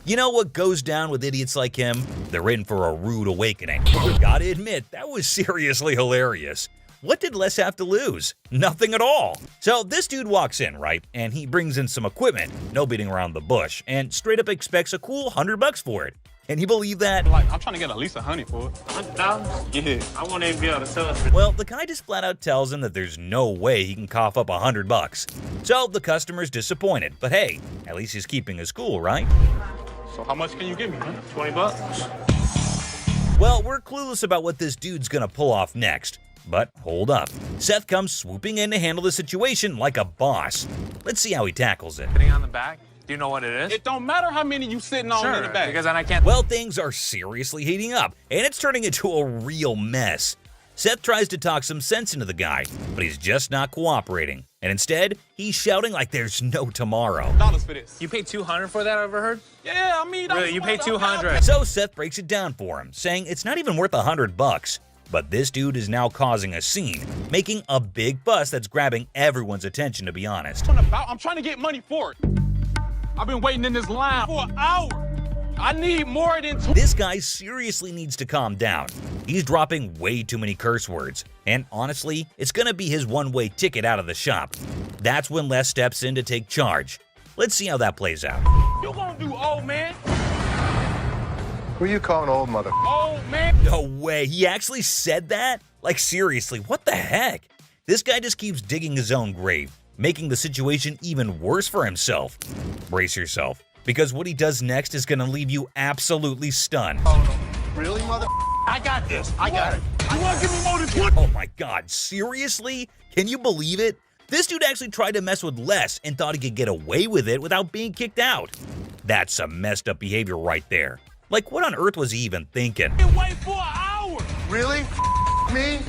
You know what goes down with idiots like him? They're in for a rude awakening. Gotta admit, that was seriously hilarious. What did Les have to lose? Nothing at all. So this dude walks in, right? And he brings in some equipment, no beating around the bush, and straight up expects a cool $100 for it. Can you believe that? I'm trying to get at least $100 for it. $100? Yeah. I won't even be able to sell it. Well, the guy just flat out tells him that there's no way he can cough up $100. So the customer's disappointed, but hey, at least he's keeping his cool, right? So how much can you give me, man? $20? Well, we're clueless about what this dude's gonna pull off next. But hold up. Seth comes swooping in to handle the situation like a boss. Let's see how he tackles it. Sitting on the back? Do you know what it is? It don't matter how many you sitting on in the back. Because then I can't. Well, things are seriously heating up, and it's turning into a real mess. Seth tries to talk some sense into the guy, but he's just not cooperating. And instead, he's shouting like there's no tomorrow. Dollars for this. You paid $200 for that, I overheard? Yeah, I mean, really, you paid $200. So Seth breaks it down for him, saying it's not even worth $100. But this dude is now causing a scene, making a big fuss that's grabbing everyone's attention, to be honest. I'm trying to get money for it. I've been waiting in this line for an hour. I need more than This guy seriously needs to calm down. He's dropping way too many curse words. And honestly, it's gonna be his one-way ticket out of the shop. That's when Les steps in to take charge. Let's see how that plays out. You gonna do old man? Who you calling old mother? Old man? No way, he actually said that? Like seriously, what the heck? This guy just keeps digging his own grave, making the situation even worse for himself. Brace yourself, because what he does next is gonna leave you absolutely stunned. Really, mother? I got this. I got it. You wanna give me more than 20? Oh my god, seriously? Can you believe it? This dude actually tried to mess with Les and thought he could get away with it without being kicked out. That's some messed up behavior right there. Like, what on earth was he even thinking? Wait for an hour. Really? Me?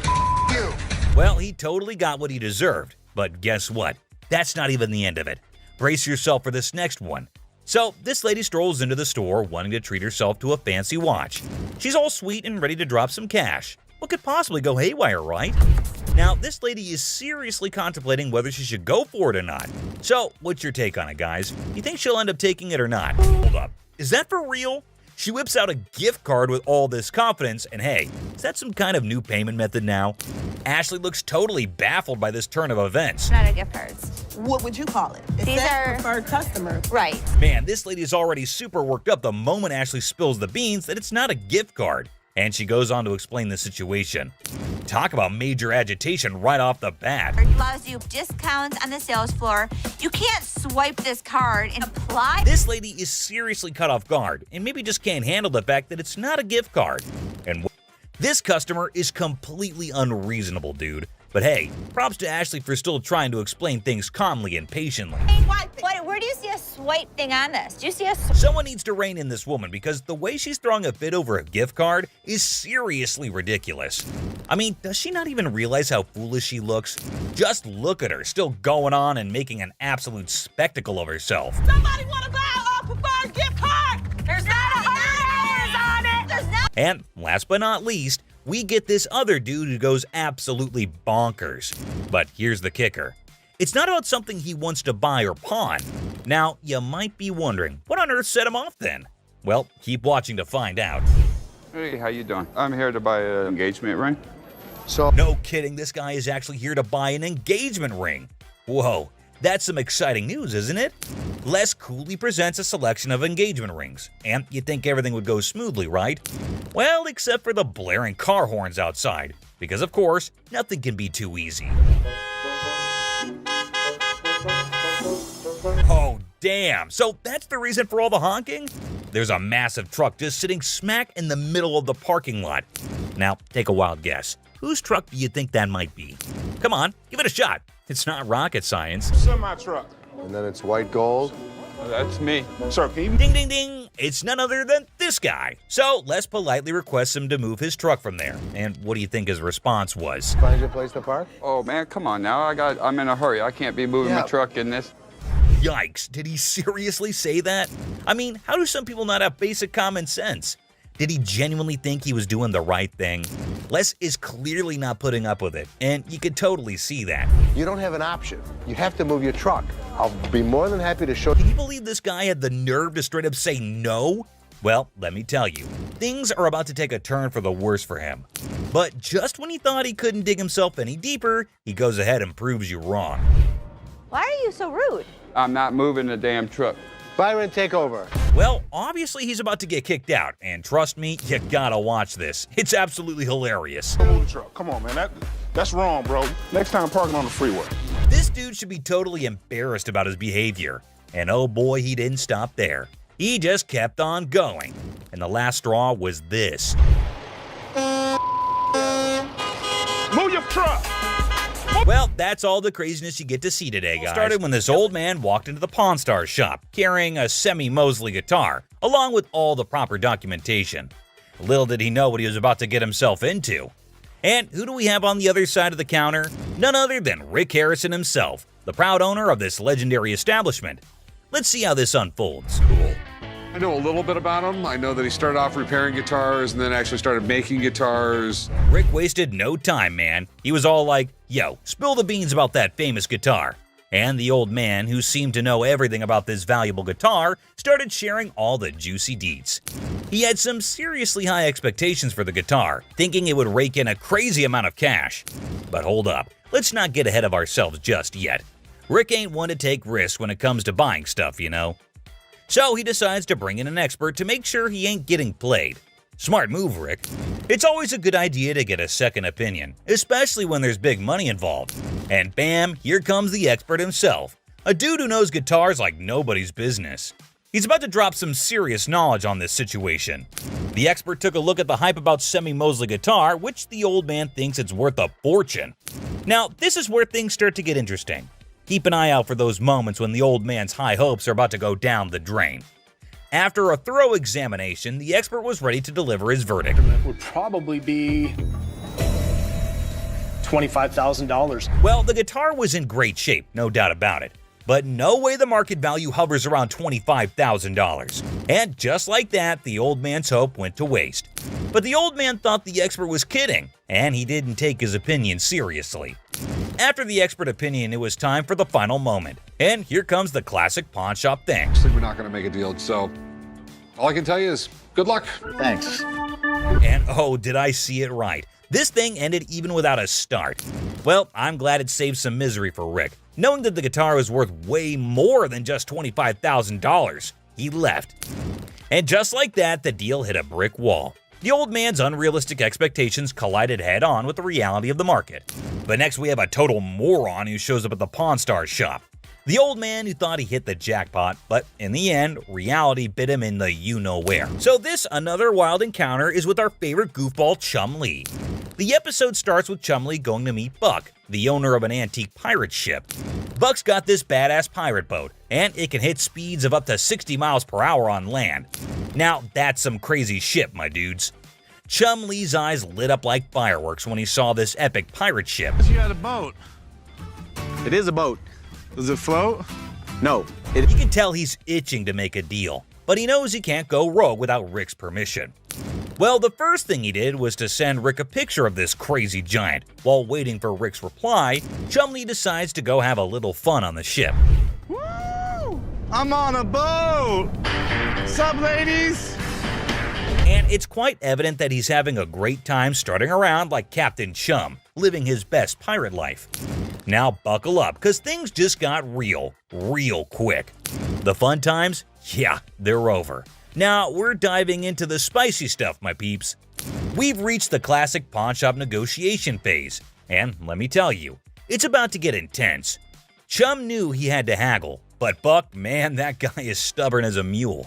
You. Well, he totally got what he deserved. But guess what? That's not even the end of it. Brace yourself for this next one. So, this lady strolls into the store wanting to treat herself to a fancy watch. She's all sweet and ready to drop some cash. What could possibly go haywire, right? Now, this lady is seriously contemplating whether she should go for it or not. So, what's your take on it, guys? You think she'll end up taking it or not? Hold up. Is that for real? She whips out a gift card with all this confidence, and hey, is that some kind of new payment method now? Ashley looks totally baffled by this turn of events. Not a gift cards. What would you call it? These are preferred customer. Right. Man, this lady is already super worked up the moment Ashley spills the beans that it's not a gift card. And she goes on to explain the situation. Talk about major agitation right off the bat. It allows you discounts on the sales floor. You can't swipe this card and apply. This lady is seriously caught off guard and maybe just can't handle the fact that it's not a gift card. And this customer is completely unreasonable, dude. But hey, props to Ashley for still trying to explain things calmly and patiently. Where do you see a swipe thing on this? Do you see a Someone needs to rein in this woman because the way she's throwing a fit over a gift card is seriously ridiculous. I mean, does she not even realize how foolish she looks? Just look at her, still going on and making an absolute spectacle of herself. Somebody want to buy a preferred gift card? There's not $100 on it. There's not. And last but not least, we get this other dude who goes absolutely bonkers. But here's the kicker. It's not about something he wants to buy or pawn. Now, you might be wondering, what on earth set him off then? Well, keep watching to find out. Hey, how you doing? I'm here to buy an engagement ring. So, no kidding, this guy is actually here to buy an engagement ring. Whoa, that's some exciting news, isn't it? Les coolly presents a selection of engagement rings, and you'd think everything would go smoothly, right? Well, except for the blaring car horns outside, because of course, nothing can be too easy. Oh, damn. So that's the reason for all the honking? There's a massive truck just sitting smack in the middle of the parking lot. Now, take a wild guess. Whose truck do you think that might be? Come on, give it a shot. It's not rocket science. Semi-truck. And then it's white gold. That's me. Sir, can you... Ding, ding, ding. It's none other than this guy. So Les politely requests him to move his truck from there. And what do you think his response was? Find your place to park? Oh, man, come on now. I'm in a hurry. I can't be moving my truck in this. Yikes, did he seriously say that? I mean, how do some people not have basic common sense? Did he genuinely think he was doing the right thing? Les is clearly not putting up with it, and you could totally see that. You don't have an option. You have to move your truck. I'll be more than happy to show you. Can you believe this guy had the nerve to straight up say no? Well, let me tell you, things are about to take a turn for the worse for him. But just when he thought he couldn't dig himself any deeper, he goes ahead and proves you wrong. Why are you so rude? I'm not moving the damn truck. Byron, take over. Well, obviously he's about to get kicked out, and trust me, you gotta watch this. It's absolutely hilarious. Move the truck. Come on, man. That's wrong, bro. Next time, parking on the freeway. This dude should be totally embarrassed about his behavior. And oh boy, he didn't stop there. He just kept on going. And the last straw was this. Move your truck! Well, that's all the craziness you get to see today, guys. It started when this old man walked into the Pawn Stars shop carrying a semi-Mosley guitar, along with all the proper documentation. Little did he know what he was about to get himself into. And who do we have on the other side of the counter? None other than Rick Harrison himself, the proud owner of this legendary establishment. Let's see how this unfolds. Cool. I know a little bit about him. I know that he started off repairing guitars and then actually started making guitars. Rick wasted no time, man. He was all like, yo, spill the beans about that famous guitar. And the old man, who seemed to know everything about this valuable guitar, started sharing all the juicy deets. He had some seriously high expectations for the guitar, thinking it would rake in a crazy amount of cash. But hold up, let's not get ahead of ourselves just yet. Rick ain't one to take risks when it comes to buying stuff, you know. So he decides to bring in an expert to make sure he ain't getting played. Smart move, Rick. It's always a good idea to get a second opinion, especially when there's big money involved. And bam, here comes the expert himself, a dude who knows guitars like nobody's business. He's about to drop some serious knowledge on this situation. The expert took a look at the hype about Semi Mosley guitar, which the old man thinks it's worth a fortune. Now, this is where things start to get interesting. Keep an eye out for those moments when the old man's high hopes are about to go down the drain. After a thorough examination, the expert was ready to deliver his verdict. That would probably be $25,000. Well, the guitar was in great shape, no doubt about it. But no way the market value hovers around $25,000. And just like that, the old man's hope went to waste. But the old man thought the expert was kidding, and he didn't take his opinion seriously. After the expert opinion, it was time for the final moment. And here comes the classic pawn shop thing. We're not going to make a deal, so all I can tell you is good luck. Thanks. And oh, did I see it right. This thing ended even without a start. Well, I'm glad it saved some misery for Rick. Knowing that the guitar was worth way more than just $25,000, he left. And just like that, the deal hit a brick wall. The old man's unrealistic expectations collided head-on with the reality of the market. But next we have a total moron who shows up at the Pawn Stars shop. The old man who thought he hit the jackpot, but in the end, reality bit him in the you-know-where. So this another wild encounter is with our favorite goofball Chum Lee. The episode starts with Chum Lee going to meet Buck, the owner of an antique pirate ship. Buck's got this badass pirate boat, and it can hit speeds of up to 60 miles per hour on land. Now, that's some crazy shit, my dudes. Chum Lee's eyes lit up like fireworks when he saw this epic pirate ship. You had a boat. It is a boat. Does it float? No. You can tell he's itching to make a deal, but he knows he can't go rogue without Rick's permission. Well, the first thing he did was to send Rick a picture of this crazy giant. While waiting for Rick's reply, Chum Lee decides to go have a little fun on the ship. Woo! I'm on a boat! Sup, ladies? And it's quite evident that he's having a great time strutting around like Captain Chum, living his best pirate life. Now buckle up, because things just got real quick. The fun times? Yeah, they're over. Now we're diving into the spicy stuff, my peeps. We've reached the classic pawn shop negotiation phase, and let me tell you, it's about to get intense. Chum knew he had to haggle, but Buck, man, that guy is stubborn as a mule.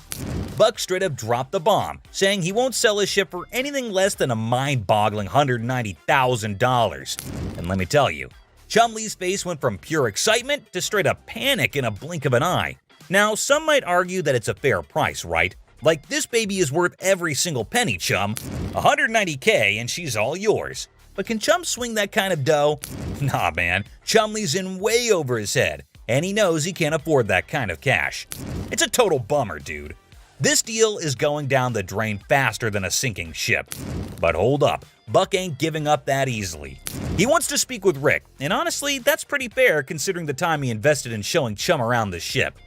Buck straight up dropped the bomb, saying he won't sell his ship for anything less than a mind-boggling $190,000. And let me tell you, Chum Lee's face went from pure excitement to straight up panic in a blink of an eye. Now, some might argue that it's a fair price, right? Like, this baby is worth every single penny, Chum. $190K and she's all yours. But can Chum swing that kind of dough? Nah, man. Chum Lee's in way over his head, and he knows he can't afford that kind of cash. It's a total bummer, dude. This deal is going down the drain faster than a sinking ship. But hold up, Buck ain't giving up that easily. He wants to speak with Rick, and honestly, that's pretty fair considering the time he invested in showing Chum around the ship.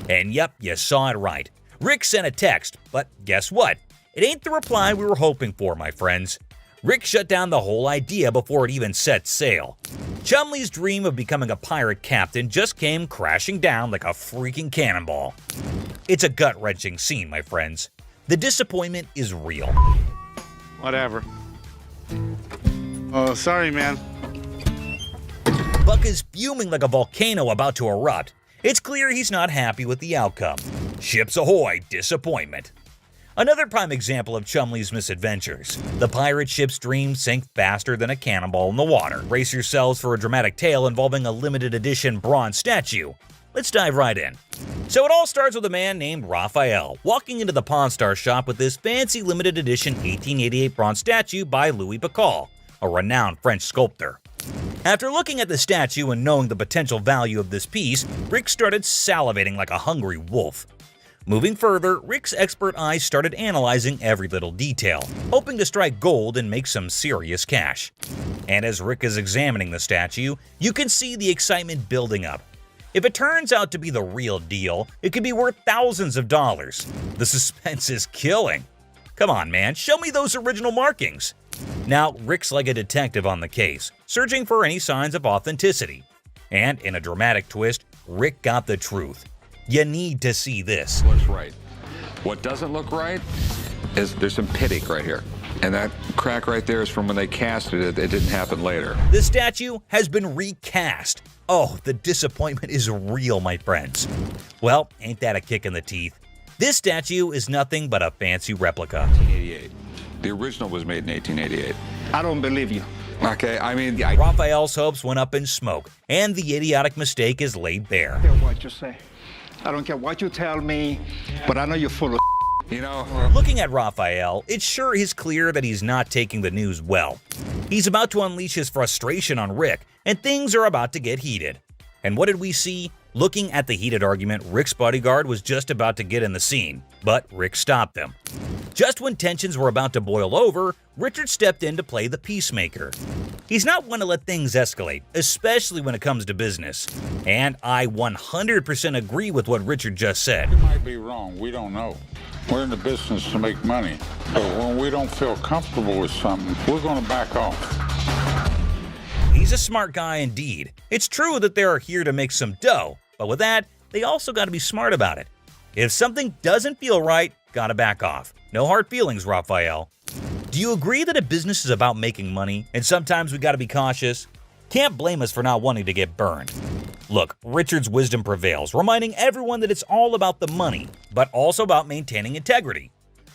And yep, you saw it right. Rick sent a text, but guess what? It ain't the reply we were hoping for, my friends. Rick shut down the whole idea before it even set sail. Chum Lee's dream of becoming a pirate captain just came crashing down like a freaking cannonball. It's a gut-wrenching scene, my friends. The disappointment is real. Whatever. Oh, sorry, man. Buck is fuming like a volcano about to erupt. It's clear he's not happy with the outcome. Ships ahoy, disappointment. Another prime example of Chum Lee's misadventures. The pirate ship's dreams sink faster than a cannonball in the water. Brace yourselves for a dramatic tale involving a limited edition bronze statue. Let's dive right in. So it all starts with a man named Raphael walking into the Pawn Stars shop with this fancy limited edition 1888 bronze statue by Louis Bacall, a renowned French sculptor. After looking at the statue and knowing the potential value of this piece, Rick started salivating like a hungry wolf. Moving further, Rick's expert eyes started analyzing every little detail, hoping to strike gold and make some serious cash. And as Rick is examining the statue, you can see the excitement building up. If it turns out to be the real deal, it could be worth thousands of dollars. The suspense is killing. Come on, man, show me those original markings. Now, Rick's like a detective on the case, searching for any signs of authenticity. And in a dramatic twist, Rick got the truth. You need to see this. Looks right. What doesn't look right is there's some pitting right here. And that crack right there is from when they casted it. It didn't happen later. The statue has been recast. Oh, the disappointment is real, my friends. Well, ain't that a kick in the teeth? This statue is nothing but a fancy replica. 1888. The original was made in 1888. I don't believe you. Okay, I mean... Raphael's hopes went up in smoke, and the idiotic mistake is laid bare. I don't care what you say. I don't care what you tell me, but I know you're full of You know... Looking at Raphael, it sure is clear that he's not taking the news well. He's about to unleash his frustration on Rick, and things are about to get heated. And what did we see? Looking at the heated argument, Rick's bodyguard was just about to get in the scene, but Rick stopped them. Just when tensions were about to boil over, Richard stepped in to play the peacemaker. He's not one to let things escalate, especially when it comes to business. And I 100% agree with what Richard just said. You might be wrong, we don't know. We're in the business to make money. But when we don't feel comfortable with something, we're going to back off. He's a smart guy indeed. It's true that they're here to make some dough, but with that, they also got to be smart about it. If something doesn't feel right, gotta back off. No hard feelings, Raphael. Do you agree that a business is about making money, and sometimes we gotta be cautious? Can't blame us for not wanting to get burned. Look, Richard's wisdom prevails, reminding everyone that it's all about the money, but also about maintaining integrity.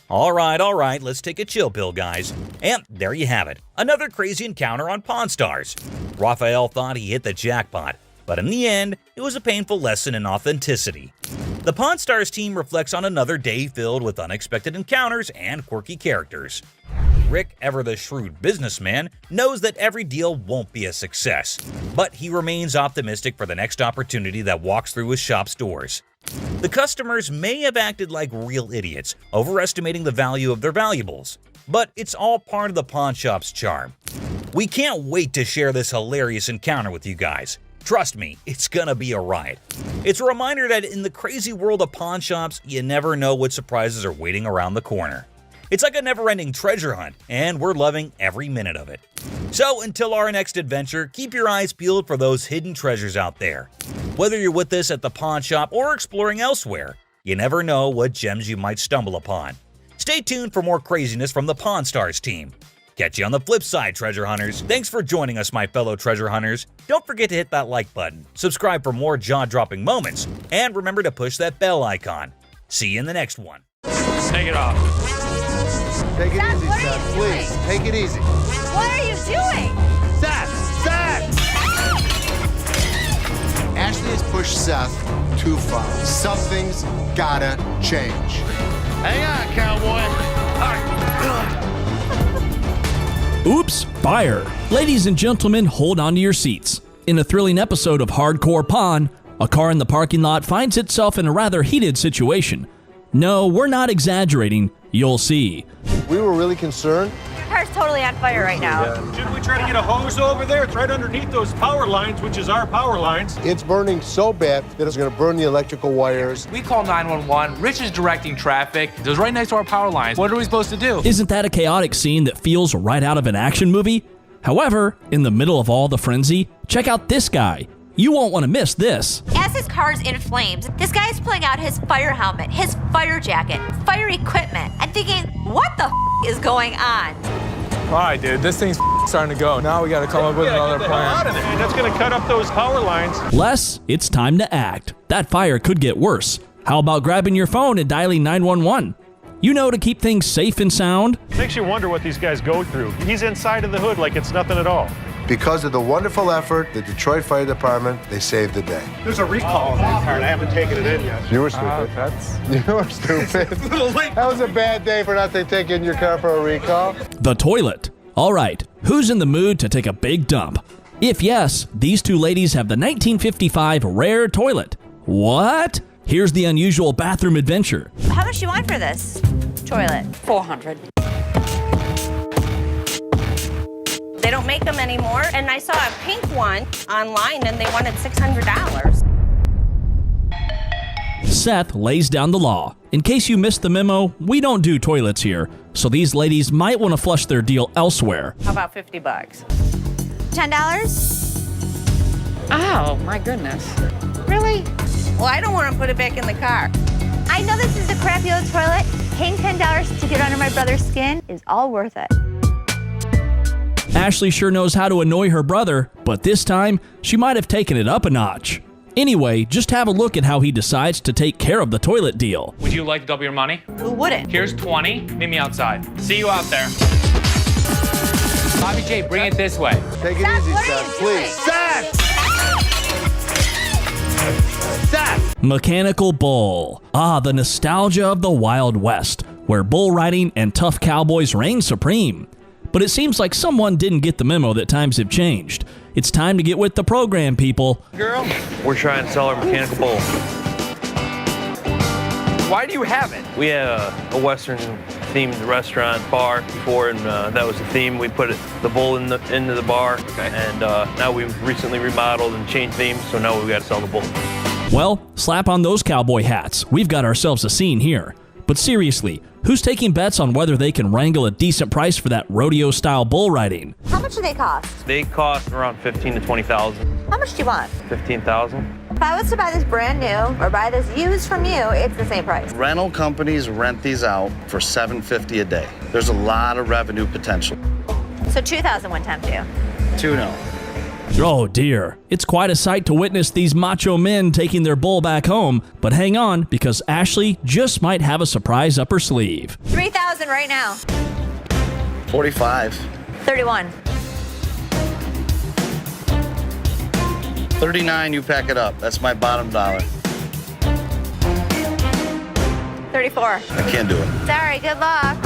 All right, let's take a chill pill, guys. And there you have it, another crazy encounter on Pawn Stars. Raphael thought he hit the jackpot, but in the end, it was a painful lesson in authenticity. The Pawn Stars team reflects on another day filled with unexpected encounters and quirky characters. Rick, ever the shrewd businessman, knows that every deal won't be a success, but he remains optimistic for the next opportunity that walks through his shop's doors. The customers may have acted like real idiots, overestimating the value of their valuables, but it's all part of the pawn shop's charm. We can't wait to share this hilarious encounter with you guys. Trust me, it's gonna be a ride. It's a reminder that in the crazy world of pawn shops, you never know what surprises are waiting around the corner. It's like a never-ending treasure hunt, and we're loving every minute of it. So until our next adventure, keep your eyes peeled for those hidden treasures out there. Whether you're with us at the pawn shop or exploring elsewhere, you never know what gems you might stumble upon. Stay tuned for more craziness from the Pawn Stars team. Catch you on the flip side, treasure hunters. Thanks for joining us, my fellow treasure hunters. Don't forget to hit that like button, subscribe for more jaw-dropping moments, and remember to push that bell icon. See you in the next one. Take it off. Take it Seth, easy, what are Seth. you Please, doing? take it easy. What are you doing? Seth! Seth! Ashley has pushed Seth too far. Something's gotta change. Hang on, cowboy. Oops, fire. Ladies and gentlemen, hold on to your seats. In a thrilling episode of Hardcore Pawn, a car in the parking lot finds itself in a rather heated situation. No, we're not exaggerating. You'll see. We were really concerned. Your car's totally on fire right now. Shouldn't we try to get a hose over there? It's right underneath those power lines, which is our power lines. It's burning so bad that it's gonna burn the electrical wires. We call 911. Rich is directing traffic. It was right next to our power lines. What are we supposed to do? Isn't that a chaotic scene that feels right out of an action movie? However, in the middle of all the frenzy, check out this guy. You won't want to miss this. As his car's in flames, this guy is pulling out his fire helmet, his fire jacket, fire equipment, and thinking, what the is going on? All right, dude, this thing's starting to go. Now we got to come up with another plan. That's going to cut up those power lines. Les, it's time to act. That fire could get worse. How about grabbing your phone and dialing 911? You know, to keep things safe and sound. Makes you wonder what these guys go through. He's inside of the hood like it's nothing at all. Because of the wonderful effort, the Detroit Fire Department, they saved the day. There's a recall on that car, and I haven't taken it in yet. You were stupid. You were stupid. That was a bad day for not taking your car for a recall. The toilet. All right, who's in the mood to take a big dump? If yes, these two ladies have the 1955 rare toilet. What? Here's the unusual bathroom adventure. How much do you want for this toilet? $400. They don't make them anymore, and I saw a pink one online, and they wanted $600. Seth lays down the law. In case you missed the memo, we don't do toilets here, so these ladies might want to flush their deal elsewhere. How about $50? $10? Oh, my goodness. Really? Well, I don't want to put it back in the car. I know this is a crappy old toilet. Paying $10 to get under my brother's skin is all worth it. Ashley sure knows how to annoy her brother, but this time, she might have taken it up a notch. Anyway, just have a look at how he decides to take care of the toilet deal. Would you like to double your money? Who wouldn't? Here's 20. Meet me outside. See you out there. Bobby J, bring it this way. Take it easy, Seth, please. Seth! Mechanical bull. Ah, the nostalgia of the Wild West, where bull riding and tough cowboys reign supreme. But it seems like someone didn't get the memo that times have changed. It's time to get with the program, people. Girl, we're trying to sell our mechanical bull. Why do you have it? We had a Western-themed restaurant bar before, and that was the theme. We put the bull into the bar, okay. And now we've recently remodeled and changed themes, so now we've got to sell the bull. Well, slap on those cowboy hats. We've got ourselves a scene here. But seriously, who's taking bets on whether they can wrangle a decent price for that rodeo-style bull riding? How much do they cost? They cost around $15,000 to $20,000. How much do you want? $15,000. If I was to buy this brand new or buy this used from you, it's the same price. Rental companies rent these out for $750 a day. There's a lot of revenue potential. So $2,000 would tempt you. No. Oh dear, it's quite a sight to witness these macho men taking their bull back home, but hang on, because Ashley just might have a surprise up her sleeve. $3,000 right now. 45. 31. 39, you pack it up. That's my bottom dollar. 34. I can't do it. Sorry, good luck.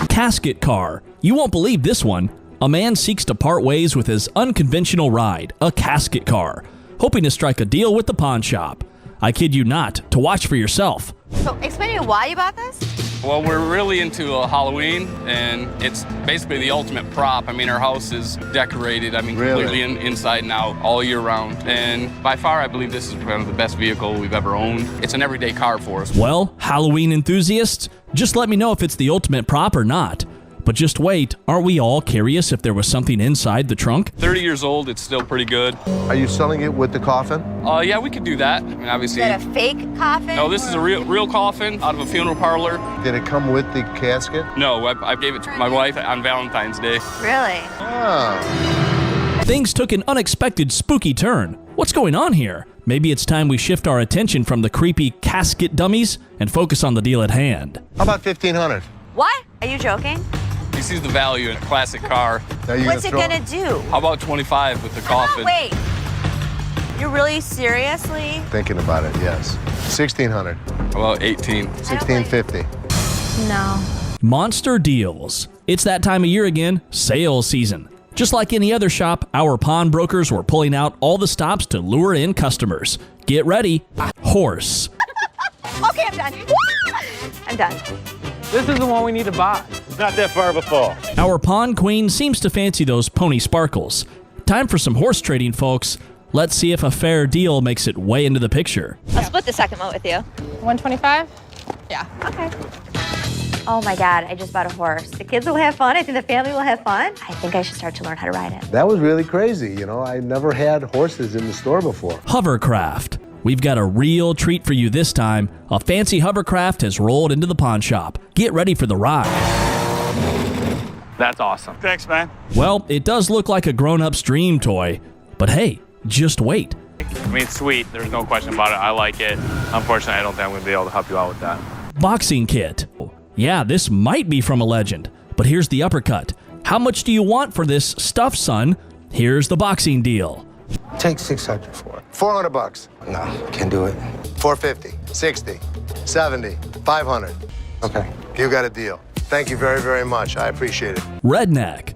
Casket car. You won't believe this one. A man seeks to part ways with his unconventional ride, a casket car, hoping to strike a deal with the pawn shop. I kid you not, to watch for yourself. So explain to me why you bought this? Well, we're really into Halloween, and it's basically the ultimate prop. I mean, our house is decorated, completely inside and out all year round. And by far, I believe this is one of the best vehicle we've ever owned. It's an everyday car for us. Well, Halloween enthusiasts, just let me know if it's the ultimate prop or not. But just wait, aren't we all curious if there was something inside the trunk? 30 years old, it's still pretty good. Are you selling it with the coffin? Yeah, we could do that. I mean, obviously. Is that a fake coffin? No, this is a real coffin out of a funeral parlor. Did it come with the casket? No, I gave it to my wife on Valentine's Day. Really? Oh. Things took an unexpected spooky turn. What's going on here? Maybe it's time we shift our attention from the creepy casket dummies and focus on the deal at hand. How about $1,500? What? Are you joking? He sees the value in a classic car. What's it gonna do? How about 25 with the coffin? Wait. You're really seriously? Thinking about it, yes. 1,600. How about 18? 1,650. No. Monster deals. It's that time of year again, sales season. Just like any other shop, our pawnbrokers were pulling out all the stops to lure in customers. Get ready, horse. Okay, I'm done. I'm done. This is the one we need to buy. It's not that far of a fall. Our pawn queen seems to fancy those pony sparkles. Time for some horse trading, folks. Let's see if a fair deal makes it way into the picture. I'll split the second one with you. 125? Yeah. Okay. Oh my God, I just bought a horse. The kids will have fun. I think the family will have fun. I think I should start to learn how to ride it. That was really crazy. You know, I never had horses in the store before. Hovercraft. We've got a real treat for you this time. A fancy hovercraft has rolled into the pawn shop. Get ready for the ride. That's awesome. Thanks, man. Well, it does look like a grown-up's dream toy. But hey, just wait. I mean, it's sweet. There's no question about it. I like it. Unfortunately, I don't think I'm going to be able to help you out with that. Boxing kit. Yeah, this might be from a legend. But here's the uppercut. How much do you want for this stuff, son? Here's the boxing deal. Take 600 for it. 400 bucks. No, can't do it. 450, 60, 70, 500. Okay. You got a deal. Thank you very, very much. I appreciate it. Redneck.